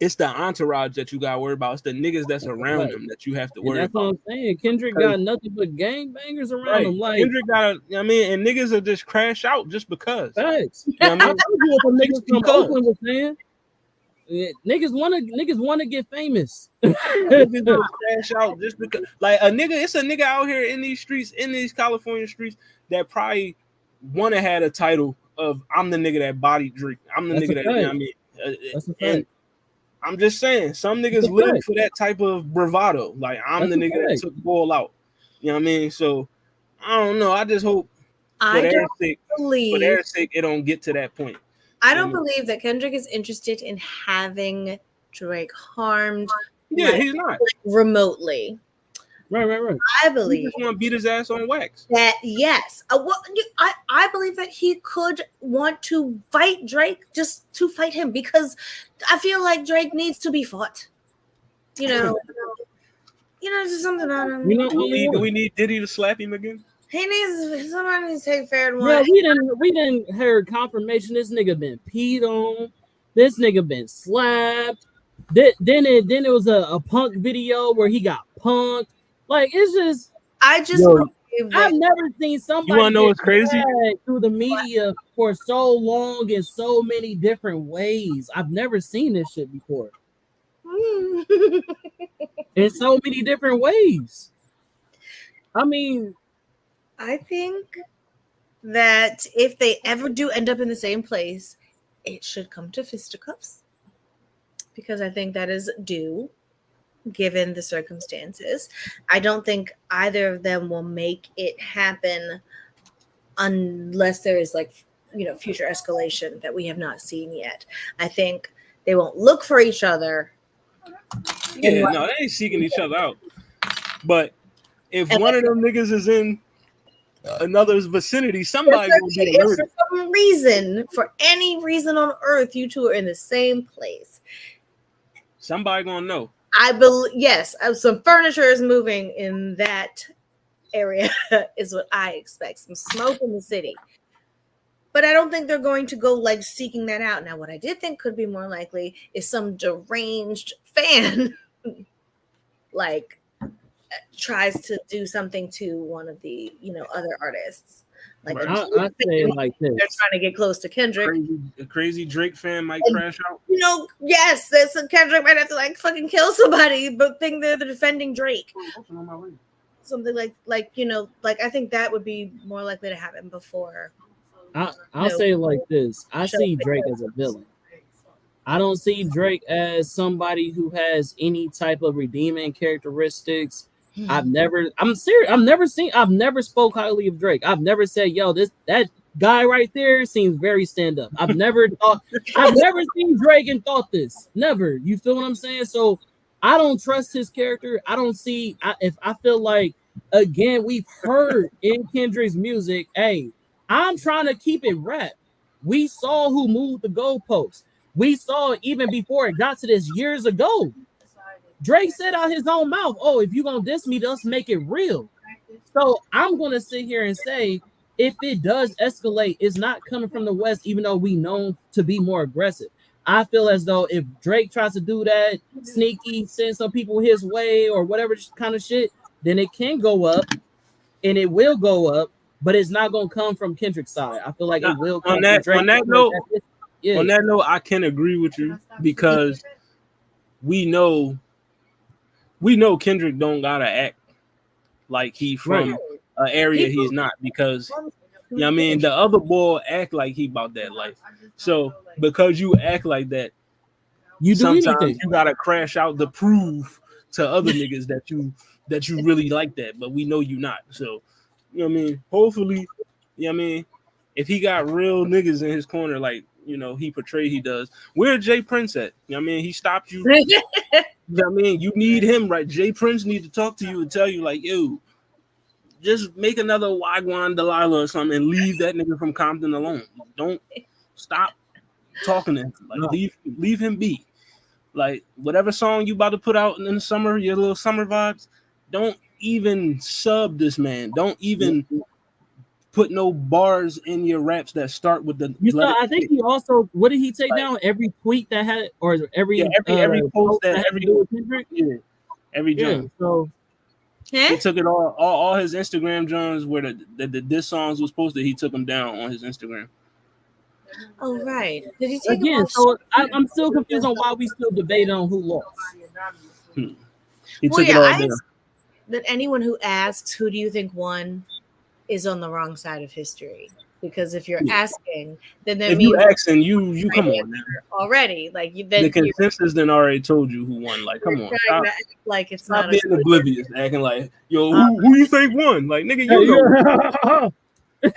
It's the entourage that you got to worry about. It's the niggas that's around them that you have to worry That's about. what I'm saying. Kendrick got nothing but gangbangers around him. Like Kendrick got, I mean, and niggas will just crash out just because. Facts. You know what I I mean? told you what the niggas from because. Oakland was saying. Yeah, niggas want to get famous. Niggas will crash out just because, like a nigga, it's a nigga out here in these streets, in these California streets, that probably wanna had a title of I'm the nigga that bodied Drake. I'm the That's nigga a that, you know fact. what I mean? That's a And fact. I'm just saying, some niggas That's a live fact. for that type of bravado. Like I'm That's the a nigga that fact. took ball out. You know what I mean? So I don't know. I just hope for their sake, it don't get to that point. I don't believe that Kendrick is interested in having Drake harmed. Yeah, he's not remotely. Right. I believe he just want to beat his ass on wax. That yes, I believe that he could want to fight Drake just to fight him because I feel like Drake needs to be fought. You know, just something about him. Do we need Diddy to slap him again? He needs somebody needs to take fair and Yeah, one. we didn't heard confirmation. This nigga been peed on. This nigga been slapped. Then it was a punk video where he got punked. Like it's just I've never seen somebody You wanna know what's crazy? dragged through the media for so long in so many different ways. I've never seen this shit before. In so many different ways. I mean, I think that if they ever do end up in the same place, it should come to fisticuffs because I think that is due given the circumstances. I don't think either of them will make it happen unless there is future escalation that we have not seen yet. I think they won't look for each other. Yeah, no, they ain't seeking each other out. But if one of them niggas is in another's vicinity, somebody will be alerted. For some reason, for any reason on earth, you two are in the same place. Somebody gonna know. I believe yes, some furniture is moving in that area is what I expect. Some smoke in the city. But I don't think they're going to go seeking that out. Now, what I did think could be more likely is some deranged fan tries to do something to one of the other artists. I say it like this. They're trying to get close to Kendrick. A crazy Drake fan might crash out. Yes, Kendrick might have to fucking kill somebody, but think they're defending Drake. Something like I think that would be more likely to happen before. I'll say it like this. I see Drake as a villain. I don't see Drake as somebody who has any type of redeeming characteristics. I've never spoke highly of Drake. I've never said, yo, that guy right there seems very stand-up. I've never seen Drake and thought this. Never. You feel what I'm saying? So I don't trust his character. I don't see if I feel like, again, we've heard in Kendrick's music, hey, I'm trying to keep it rap. We saw who moved the goalposts. We saw it even before it got to this years ago. Drake said out his own mouth, "Oh, if you gonna diss me, let's make it real." So I'm gonna sit here and say, if it does escalate, it's not coming from the West, even though we known to be more aggressive. I feel as though if Drake tries to do that, sneaky, send some people his way or whatever kind of shit, then it can go up, and it will go up, but it's not gonna come from Kendrick's side. I feel like it will come from Drake. On that note, I can agree with you because we know Kendrick don't gotta act like he from an area he's not, because you know what I mean, the other boy act like he about that life. So because you act like that, you do sometimes anything. you gotta crash out to prove to other niggas that you really like that, but we know you not. So you know what I mean, hopefully, you know what I mean, if he got real niggas in his corner like he portrayed he does. Where Jay Prince at? You know what I mean, he stopped you. You know what I mean, you need him, right? Jay Prince need to talk to you and tell you like, yo, just make another Wagwan Delilah or something and leave that nigga from Compton alone. Don't stop talking to him. Like leave him be. Like whatever song you about to put out in the summer, your little summer vibes, don't even sub this man. Don't even put no bars in your raps that start with the. I think he also, what did he take down? Every tweet that had, or every post that every Kendrick, every jump. So he took it all his Instagram Jones where the diss songs was posted. He took them down on his Instagram. Oh right. Did he take again? So I'm still confused on why we still debate on who lost. He took it all down. That anyone who asks who do you think won is on the wrong side of history, because if you're asking, then that if means you asking, you come on now. Already, like the consensus then already told you who won. Like, come on, stop, like it's stop not being oblivious, acting like who you think won? Like, nigga, know,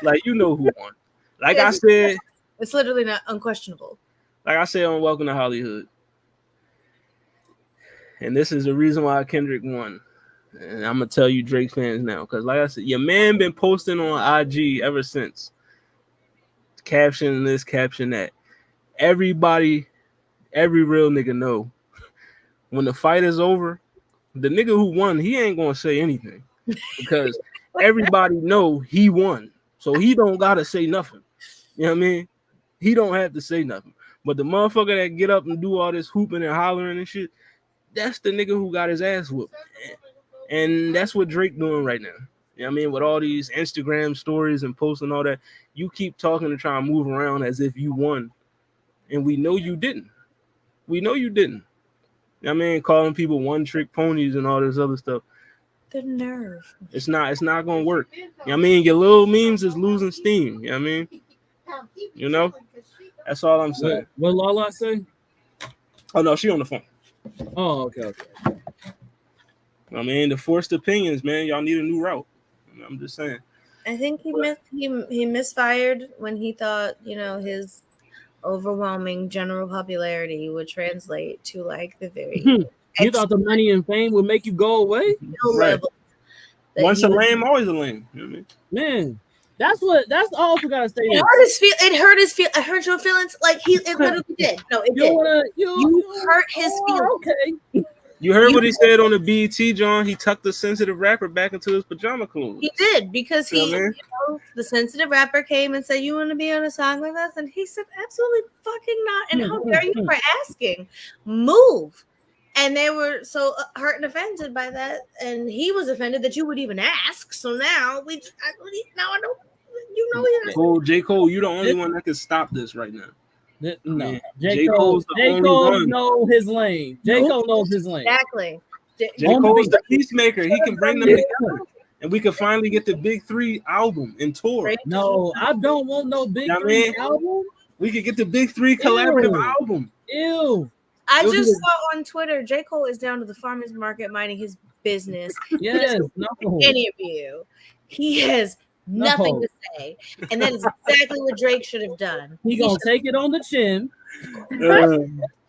like you know who won. Like I said, it's literally not unquestionable. Like I said on Welcome to Hollywood, and this is the reason why Kendrick won. And I'm gonna tell you, Drake fans now, because like I said, your man been posting on IG ever since. Caption this, caption that. Everybody, every real nigga know when the fight is over, the nigga who won, he ain't gonna say anything because everybody know he won, so he don't gotta say nothing. You know what I mean? He don't have to say nothing. But the motherfucker that get up and do all this hooping and hollering and shit, that's the nigga who got his ass whooped. And that's what Drake doing right now. You know what I mean? With all these Instagram stories and posts and all that, you keep talking to try and move around as if you won. And we know you didn't. We know you didn't. You know what I mean? Calling people one-trick ponies and all this other stuff. The nerve. It's not gonna work. You know what I mean? Your little memes is losing steam. You know what I mean? You know? That's all I'm saying. What Lala say? Oh no, she on the phone. Oh, okay. I mean, the forced opinions, man. Y'all need a new route. I'm just saying. I think he misfired when he thought, his overwhelming general popularity would translate to like the very. You thought the money and fame would make you go away? Right. Once a lame, always a lame. You know what I mean? Man, that's all we gotta say. It hurt your feelings. Like it literally did. No, it did. You hurt his feelings. Okay. You heard what he said on the BET, John. He tucked the sensitive rapper back into his pajama clothes. He did, because the sensitive rapper came and said, "You want to be on a song with us?" And he said, "Absolutely fucking not." And how dare you for asking? Move. And they were so hurt and offended by that, and he was offended that you would even ask. So now I don't. J. Cole, you the only one that can stop this right now. No, J. Cole knows his lane. J. Cole knows his lane. Exactly. J. Cole's the peacemaker. He can bring them together, and we can finally get the Big 3 album and tour. No, I don't want no Big 3 album. We could get the Big 3 collaborative album. Ew. I just saw on Twitter, J. Cole is down to the farmer's market minding his business. Yes, any of you. He has nothing to say, and that is exactly what Drake should have done. He gonna take it on the chin.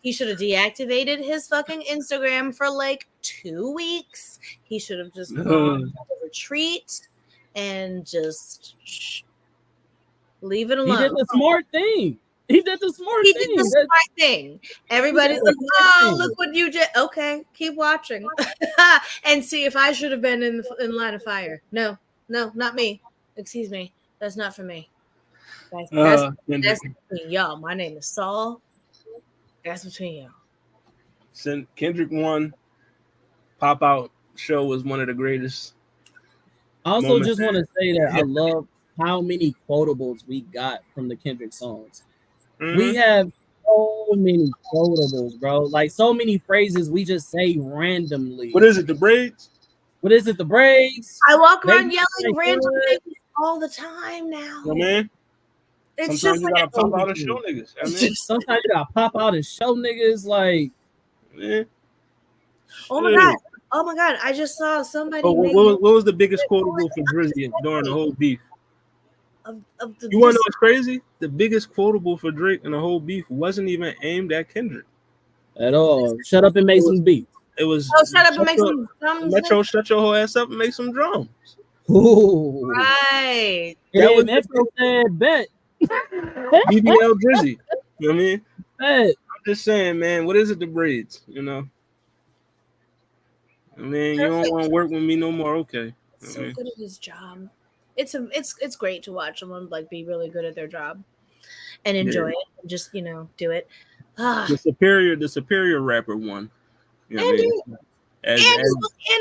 He should have deactivated his fucking Instagram for like 2 weeks. He should have just gone to retreat and just leave it alone. He did the smart thing. He did the smart He thing. did the smart thing. Everybody's like, "Oh, look what you did." Okay, keep watching and see if I should have been in line of fire. No, not me. Excuse me, that's not for me. That's between y'all. My name is Saul. That's between y'all. Kendrick won. Pop Out show was one of the greatest. I also just want to say that I love how many quotables we got from the Kendrick songs. Mm-hmm. We have so many quotables, bro. Like so many phrases we just say randomly. What is it? The braids? What is it? The braids? I walk around yelling random things all the time now. Yo, man. It's Sometimes just you like gotta pop out and show niggas. I mean, sometimes you gotta pop out and show niggas like. Yeah. Oh my god! I just saw somebody. What was the biggest quotable for Drizzy during the whole beef? You want to know what's crazy? The biggest quotable for Drake in the whole beef wasn't even aimed at Kendrick at all. Shut up and make some beats. It was shut up and make some drums. Metro, shut your whole ass up and make some drums. Ooh. Right. That was Metro said bet. BBL Drizzy. You know what I mean? Bet. I'm just saying, man. What is it? The braids, you know. I mean, you don't want to work with me no more. Okay. So good at his job. It's great to watch someone like be really good at their job and enjoy it. And just do it. The superior rapper won. You know what I mean? And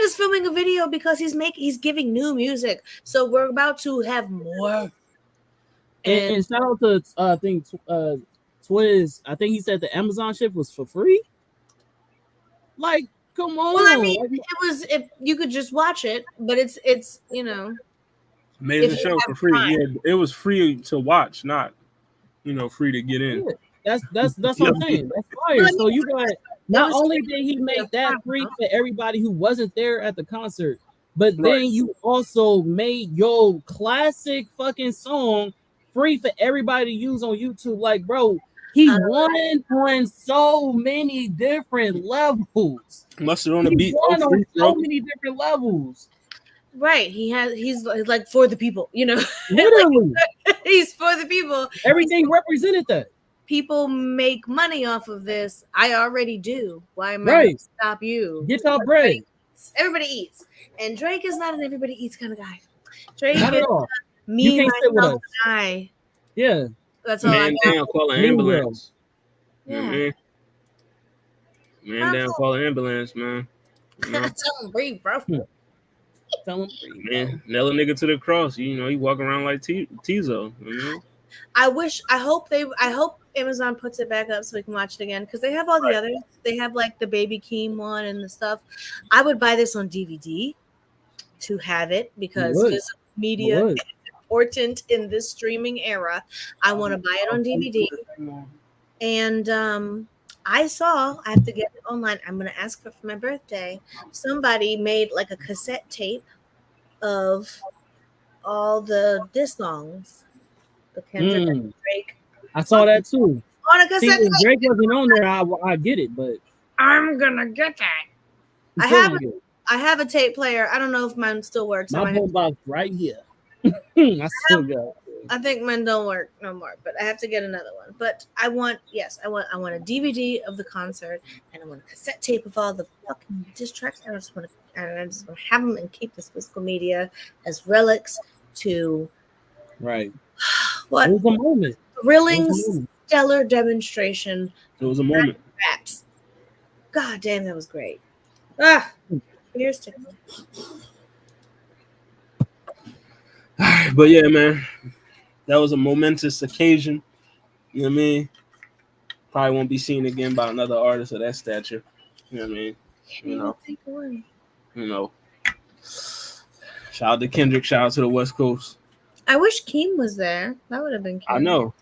is filming a video because he's giving new music. So we're about to have more. And shout out to I think Twiz. I think he said the Amazon ship was for free. Like, come on. Well, I mean, you could just watch it, but it's amazing show for free. Yeah, it was free to watch, not free to get in. Yeah, that's what I'm saying. That's fire. So you got not only did he make that free for everybody who wasn't there at the concert, but then you also made your classic fucking song free for everybody to use on YouTube. Like, bro, he won on so many different levels. Mustard on the beat. On so many different levels. Right. He's like for the people, Literally. He's for the people. Everything represented that. People make money off of this. I already do. Why am I going to stop you? Get your bread. Everybody eats. And Drake is not an everybody eats kind of guy. Drake not is at all. Me, you can't sit with us. I. Yeah. That's all I got. Call an ambulance. Yeah. Man down, call an ambulance, man. Tell him breathe, bro. Tell him breathe. Man, nail a nigga to the cross. He walk around like Tizo. I hope Amazon puts it back up so we can watch it again because they have all the others. They have like the Baby Keem one and the stuff. I would buy this on DVD to have it because physical media is important in this streaming era. I want to buy it on DVD. And I have to get it online. I'm going to ask for my birthday. Somebody made like a cassette tape of all the diss songs. The Kendrick and Drake. I saw that too. On a cassette tape. Drake wasn't on there, I get it, but I'm going to get that. I have a tape player. I don't know if mine still works. My phone box right here. I still got it. I think mine don't work no more, but I have to get another one. But I want a DVD of the concert, and I want a cassette tape of all the fucking diss tracks. And I just want to have them and keep this physical media as relics to what? It was a moment. Thrilling, stellar demonstration. It was a moment. Raps. God damn, that was great. Here's to. But yeah, man, that was a momentous occasion. You know what I mean? Probably won't be seen again by another artist of that stature. You know what I mean? Shout out to Kendrick. Shout out to the West Coast. I wish Keem was there. That would have been cute. I know.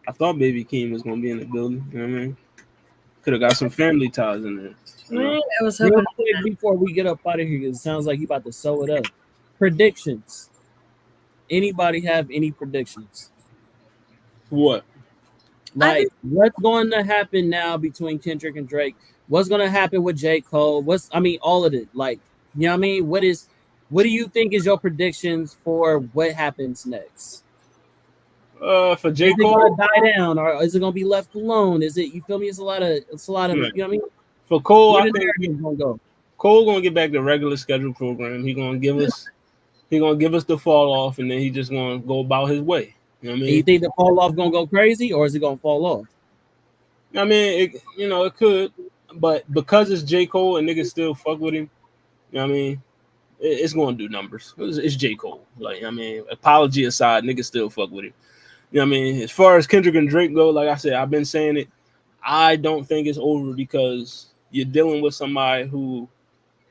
I thought Baby Keem was gonna be in the building. You know what I mean? Could have got some family ties in there. I was hoping. Real quick before we get up out of here, it sounds like you about to sew it up. Predictions. Anybody have any predictions? What? Like, what's going to happen now between Kendrick and Drake? What's going to happen with J. Cole? All of it. Like, you know what I mean? What do you think is your predictions for what happens next? For J. Is it Cole, gonna die down, or is it gonna be left alone? Is it? You feel me? It's a lot of. You know what I mean? For Cole, Where I the think narrative gonna go? Cole gonna get back to regular schedule program. He gonna give us the fall off, and then he just gonna go about his way. You know what I And mean? you think the fall off gonna go crazy, or is it gonna fall off? I mean, it could, but because it's J. Cole and niggas still fuck with him, you know what I mean? It's gonna do numbers. It's J. Cole. Like, I mean, apology aside, niggas still fuck with him. You know what I mean? As far as Kendrick and Drake go, like I said, I've been saying it. I don't think it's over because you're dealing with somebody who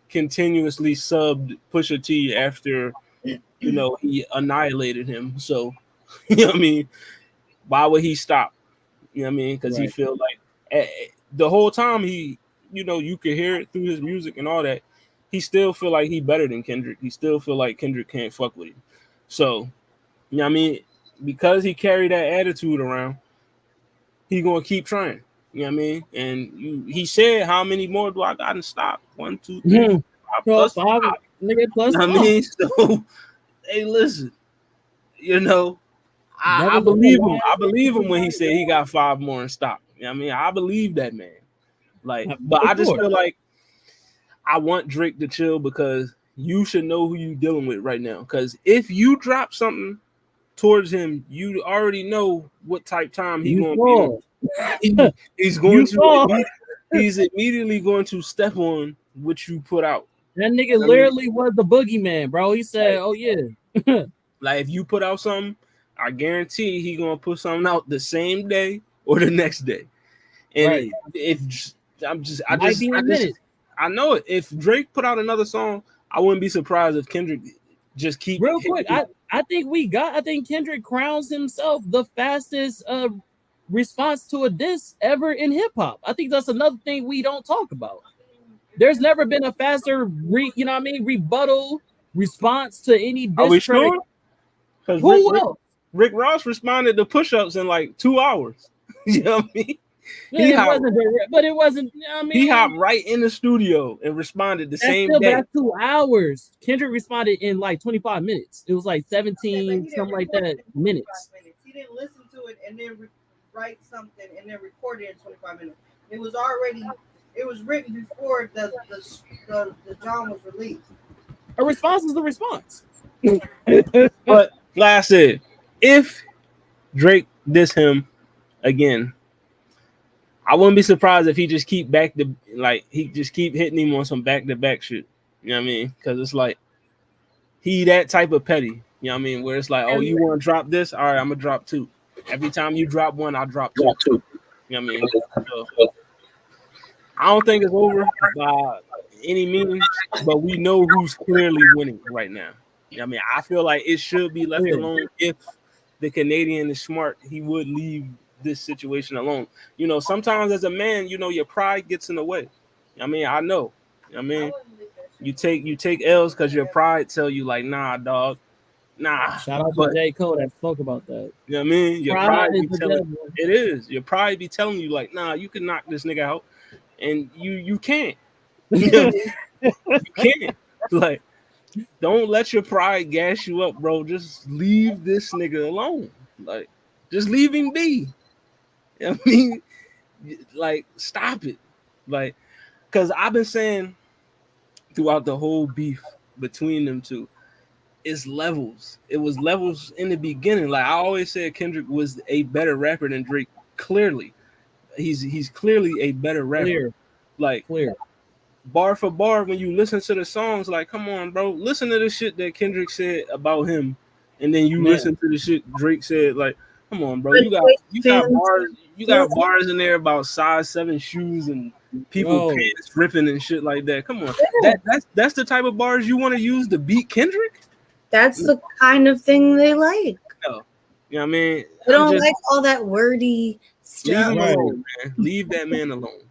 continuously subbed Pusha T after, he annihilated him. So, you know what I mean? Why would he stop? You know what I mean? Because he feel like the whole time you could hear it through his music and all that. He still feel like he better than Kendrick. He still feel like Kendrick can't fuck with him. So, you know what I mean? Because he carried that attitude around, he gonna keep trying. You know what I mean? And he said, "How many more do I got to stop? 1, 2, 3, 4, 5 plus 5." Nigga, plus I mean, so hey, listen, I believe him. I believe him when he said he got 5 more in stock. You know what I mean? I believe that man. Like, but I just feel like I want Drake to chill because you should know who you dealing with right now. Because if you drop something towards him, you already know what type time he's going to be. He's going to. He's immediately going to step on what you put out. That nigga literally was the boogeyman, bro. He said, "Oh yeah." Like if you put out something, I guarantee he gonna put something out the same day or the next day. And I know it. If Drake put out another song, I wouldn't be surprised if Kendrick just keep real quick. I think Kendrick crowns himself the fastest response to a diss ever in hip hop. I think that's another thing we don't talk about. There's never been a faster rebuttal response to any diss. Are we track. sure? Because Rick Ross responded to push-ups in like 2 hours. You know what I mean? It wasn't. I mean, he hopped right in the studio and responded the same day. That's 2 hours. Kendrick responded in like 25 minutes. It was like 17, something like that minutes. He didn't listen to it and then write something and then record it in 25 minutes. It was written before the John was released. A response is a response. But like I said, if Drake diss him again, I wouldn't be surprised if he just keep hitting him on some back-to-back shit. You know what I mean? Because it's like he that type of petty. You know what I mean? Where it's like, oh, you want to drop this? All right, I'm gonna drop 2. Every time you drop 1, I'll drop 2. You know what I mean? So, I don't think it's over by any means, but we know who's clearly winning right now. You know what I mean? I feel like it should be left alone. If the Canadian is smart, he would leave this situation alone. Sometimes as a man, your pride gets in the way. I mean, I know. I mean, you take L's because your pride tell you like, nah, dog, nah. Shout out to J. Cole that spoke about that. You know what I mean? Your pride be telling it is. Your pride be telling you like, nah, you can knock this nigga out, and you can't. You can't. Like, don't let your pride gas you up, bro. Just leave this nigga alone. Like, just leave him be. I mean, like, stop it. Like, because I've been saying throughout the whole beef between them two, it's levels. It was levels in the beginning. Like, I always said Kendrick was a better rapper than Drake. Clearly. He's clearly a better rapper. Clear. Bar for bar, when you listen to the songs, like, come on, bro. Listen to the shit that Kendrick said about him, and then you listen to the shit Drake said, like, come on, bro. You got bars in there about size 7 shoes and people pants ripping and shit like that. Come on. That's the type of bars you want to use to beat Kendrick? That's the kind of thing they like. No. You know what I mean? They don't like all that wordy stuff. Leave him alone, man. Leave that man alone.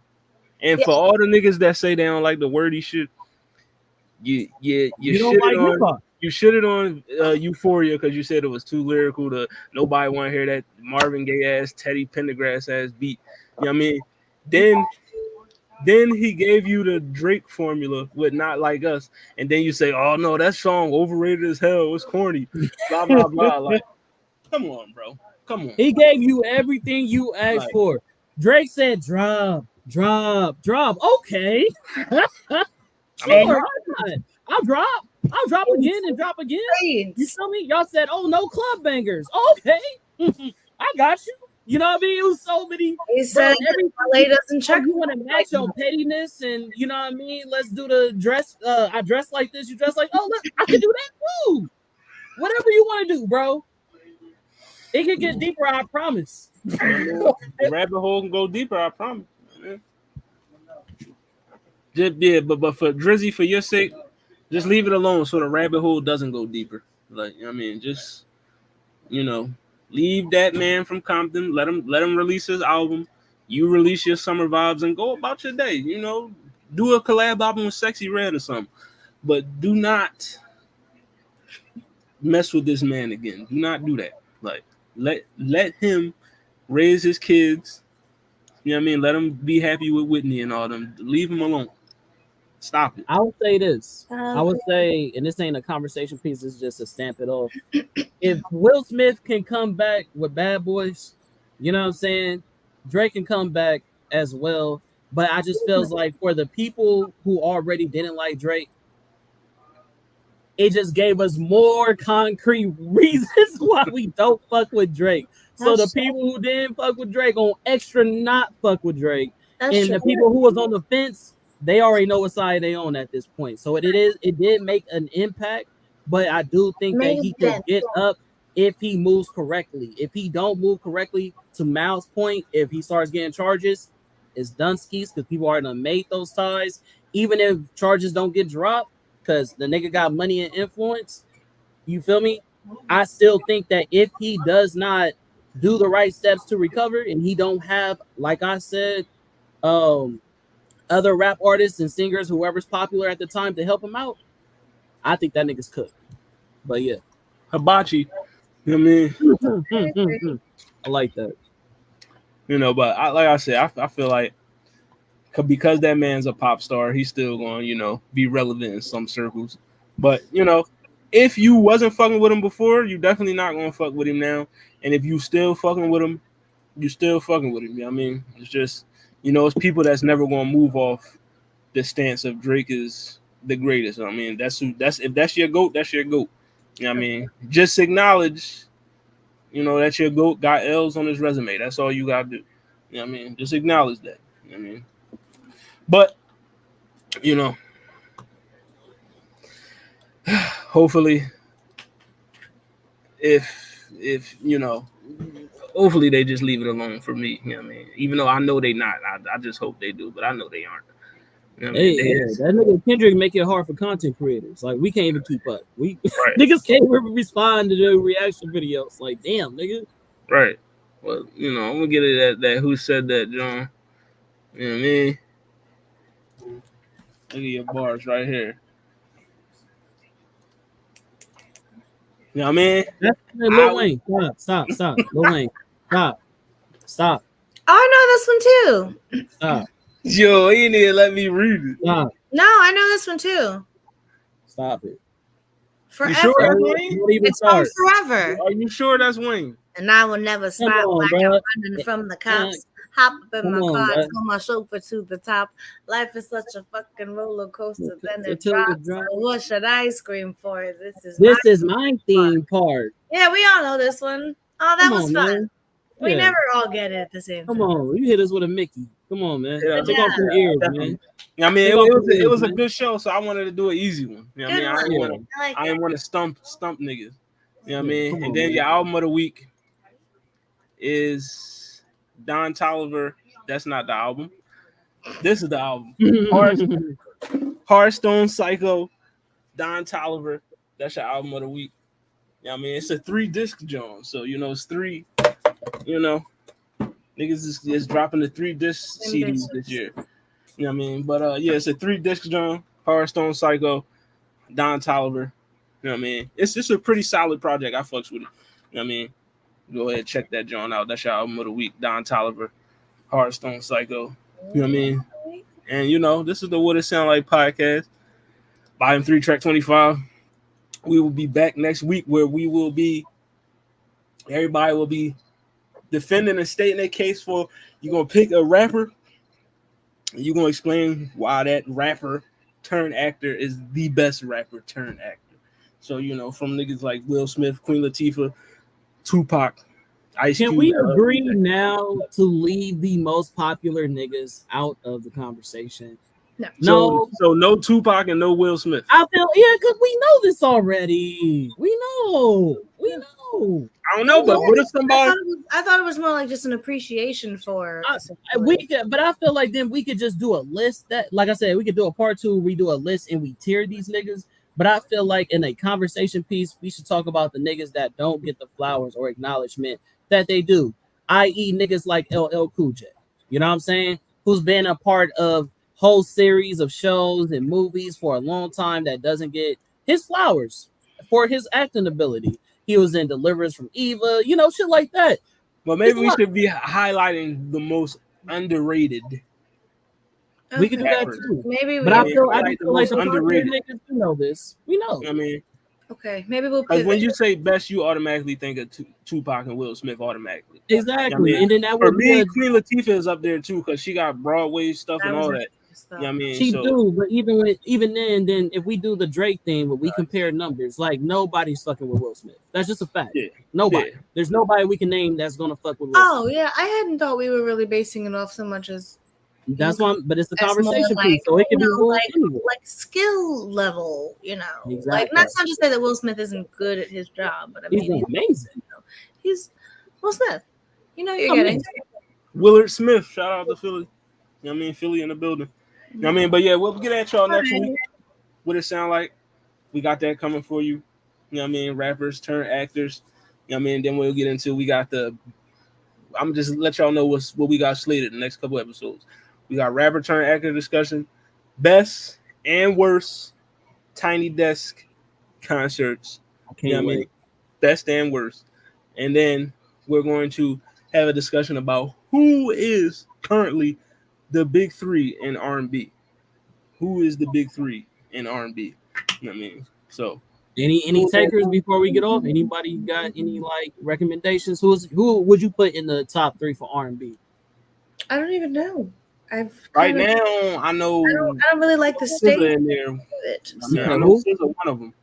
And for all the niggas that say they don't like the wordy shit, you shitted on Euphoria because you said it was too lyrical. Nobody want to hear that Marvin Gaye ass, Teddy Pendergrass ass beat. You know what I mean? Then he gave you the Drake formula with Not Like Us, and then you say, "Oh no, that song overrated as hell. It's corny." Blah blah blah. Like, come on, bro. Come on. He gave you everything you asked for. Drake said, drop. Okay. Sure, I'll drop. I'll drop again and drop again. You feel me? Y'all said, oh, no club bangers. Okay. I got you. You know what I mean? It was so many. He said LA doesn't check. You want to match on pettiness and you know what I mean? Let's do the dress. I dress like this, you dress like, oh, look, I can do that too. Whatever you want to do, bro. It can get deeper, I promise. The rabbit hole can go deeper, I promise. Yeah, but for Drizzy, for your sake, just leave it alone so the rabbit hole doesn't go deeper. Like, I mean, just leave that man from Compton. Let him release his album. You release your summer vibes and go about your day. Do a collab album with Sexy Red or something. But do not mess with this man again. Do not do that. Like, let him raise his kids. You know what I mean? Let him be happy with Whitney and all them. Leave him alone. Stop it. I would say this. I would say, and this ain't a conversation piece, it's just to stamp it off. If Will Smith can come back with Bad Boys, you know what I'm saying? Drake can come back as well. But I just feels like for the people who already didn't like Drake, it just gave us more concrete reasons why we don't fuck with Drake. So the people who didn't fuck with Drake on extra not fuck with Drake. And the people who was on the fence, they already know what side they on at this point. So it did make an impact, but I do think that he could get up if he moves correctly. If he don't move correctly, to Mal's point, if he starts getting charges, it's done skis because people already done made those ties. Even if charges don't get dropped, because the nigga got money and influence, you feel me? I still think that if he does not do the right steps to recover and he don't have, like I said, other rap artists and singers, whoever's popular at the time to help him out, I think that nigga's cooked. But yeah. Hibachi. You know what I mean? I like that. But like I said, I feel like because that man's a pop star, he's still going to, be relevant in some circles. But, if you wasn't fucking with him before, you definitely not going to fuck with him now. And if you still fucking with him, you still fucking with him. You know what I mean? It's just, it's people that's never going to move off the stance of Drake is the greatest. I mean, if that's your GOAT, that's your GOAT. You know what I mean? Just acknowledge, that your GOAT got L's on his resume. That's all you got to do. You know what I mean? Just acknowledge that. You know what I mean? But, hopefully, hopefully they just leave it alone for me. You know what I mean? Even though I know they not. I just hope they do, but I know they aren't. You know what I mean? That nigga Kendrick make it hard for content creators. Like, we can't even keep up. Niggas can't even respond to the reaction videos. Like, damn, nigga. Right. Well, I'm gonna get it at that. Who said that, John? You know what I mean? Look at your bars right here. You know what I mean? Lil Wayne, stop. Lil Wayne, stop. Oh, I know this one too. Stop. Yo, he didn't even let me read it. Stop. No, I know this one too. Stop it. Forever. You sure that's Wayne? It's called Forever. Are you sure that's Wayne? And I will never stop like I'm running from the cops. Hop up in my car, tell my chauffeur to the top. Life is such a fucking roller coaster. Then it drops. So what should I scream for? This is my theme part. Yeah, we all know this one. Oh, that was fun. Man. We never all get it at the same time. Come on, you hit us with a Mickey. Come on, man. Yeah, take off your ears, man. I mean, it was a good show, so I wanted to do an easy one. You know what I mean? I didn't want to stump niggas. You know what I mean? And then your album of the week is Don Toliver. That's not the album. This is the album. Hearthstone Psycho, Don Toliver. That's your album of the week. You know what I mean? It's a 3-disc John. So, it's 3, niggas is dropping the 3-disc CDs this year. You know what I mean? But, it's a 3-disc John. Hearthstone Psycho, Don Toliver. You know what I mean? It's just a pretty solid project. I fucks with it. You know what I mean? Go ahead, check that John out. That's your album of the week. Don Toliver, Hearthstone Psycho. You know what I mean? And, this is the What It Sound Like podcast. Volume 3, track 25. We will be back next week where everybody will be defending and stating their case for. You're gonna pick a rapper. And you're gonna explain why that rapper turned actor is the best rapper turned actor. So from niggas like Will Smith, Queen Latifah, Tupac, Ice Cube. Can we agree now to leave the most popular niggas out of the conversation? No. So no Tupac and no Will Smith. I feel because we know this already. We know. I don't know, but what if somebody? I thought it was more like just an appreciation for. But I feel like then we could just do a list that, like I said, we could do a part 2. We do a list and we tier these niggas. But I feel like in a conversation piece, we should talk about the niggas that don't get the flowers or acknowledgement that they do, i.e., niggas like LL Cool J. You know what I'm saying? Who's been a part of whole series of shows and movies for a long time that doesn't get his flowers for his acting ability. He was in Deliverance from Eva, shit like that. But maybe we should be highlighting the most underrated. We can do that too. Maybe, but I feel like the underrated niggas do know this. We know. I mean, okay, maybe we'll. Like when you say best, you automatically think of Tupac and Will Smith automatically. Exactly, and then that for would me, Queen Latifah is up there too because she got Broadway stuff and all that. She do, but even then if we do the Drake thing, but we compare numbers, like nobody's fucking with Will Smith. That's just a fact. Yeah. Nobody. Yeah. There's nobody we can name that's gonna fuck with Will Smith. Oh yeah, I hadn't thought we were really basing it off so much as. That's why, but it's a conversation like, piece, so it can be like skill level, Exactly. Like not to say that Will Smith isn't good at his job, but I mean he's amazing. He's Will Smith. You're getting Willard Smith. Shout out to Philly. Philly in the building. But yeah, we'll get at y'all next week. What it sound like? We got that coming for you. Rappers turn actors. Then we'll get into. We got the. I'm just let y'all know what we got slated the next couple episodes. We got rapper turn actor discussion, best and worst Tiny Desk concerts. Best and worst. And then we're going to have a discussion about who is currently the big 3 in R&B. Who is the big 3 in R&B? So any takers before we get off? Anybody got any recommendations? Who would you put in the top 3 for R&B? I don't even know. Now I know. I don't really like the state in there. I know SZA one of them.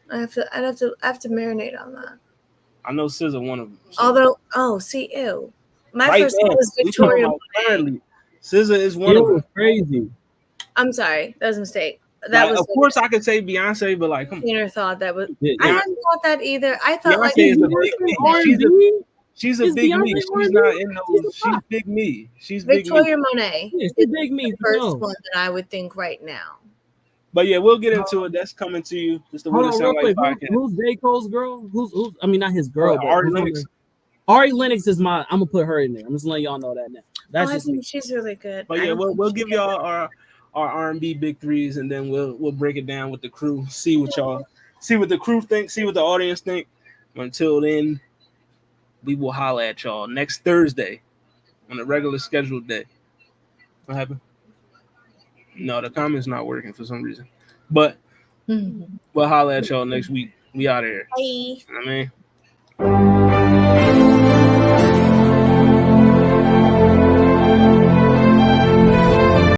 I have to marinate on that. I know SZA one of them. So. Although, ew. My first one was Victoria Monet. SZA is one of them. Crazy. I'm sorry, that was a mistake. That was of course I could say Beyonce, but come on. Inner thought that was. I hadn't thought that either. I thought Beyonce is a big me. She's a big me. She's not in those. She's big me. She's Victoria Monet. Yeah, she's big me. The first one that I would think right now. But yeah, we'll get into it. That's coming to you. Just the What It Sound Like podcast. Who's J. Cole's girl? Who's? I mean, not his girl. But Ari Lennox. Ari Lennox is my. I'm gonna put her in there. I'm just letting y'all know that now. That's I think she's really good. But yeah, we'll give y'all our R&B big 3s, and then we'll break it down with the crew. See what the crew think. See what the audience think. Until then, we will holler at y'all next Thursday on a regular scheduled day. What happened? No, the comment's not working for some reason. But we'll holler at y'all next week. We out of here. Bye. I mean.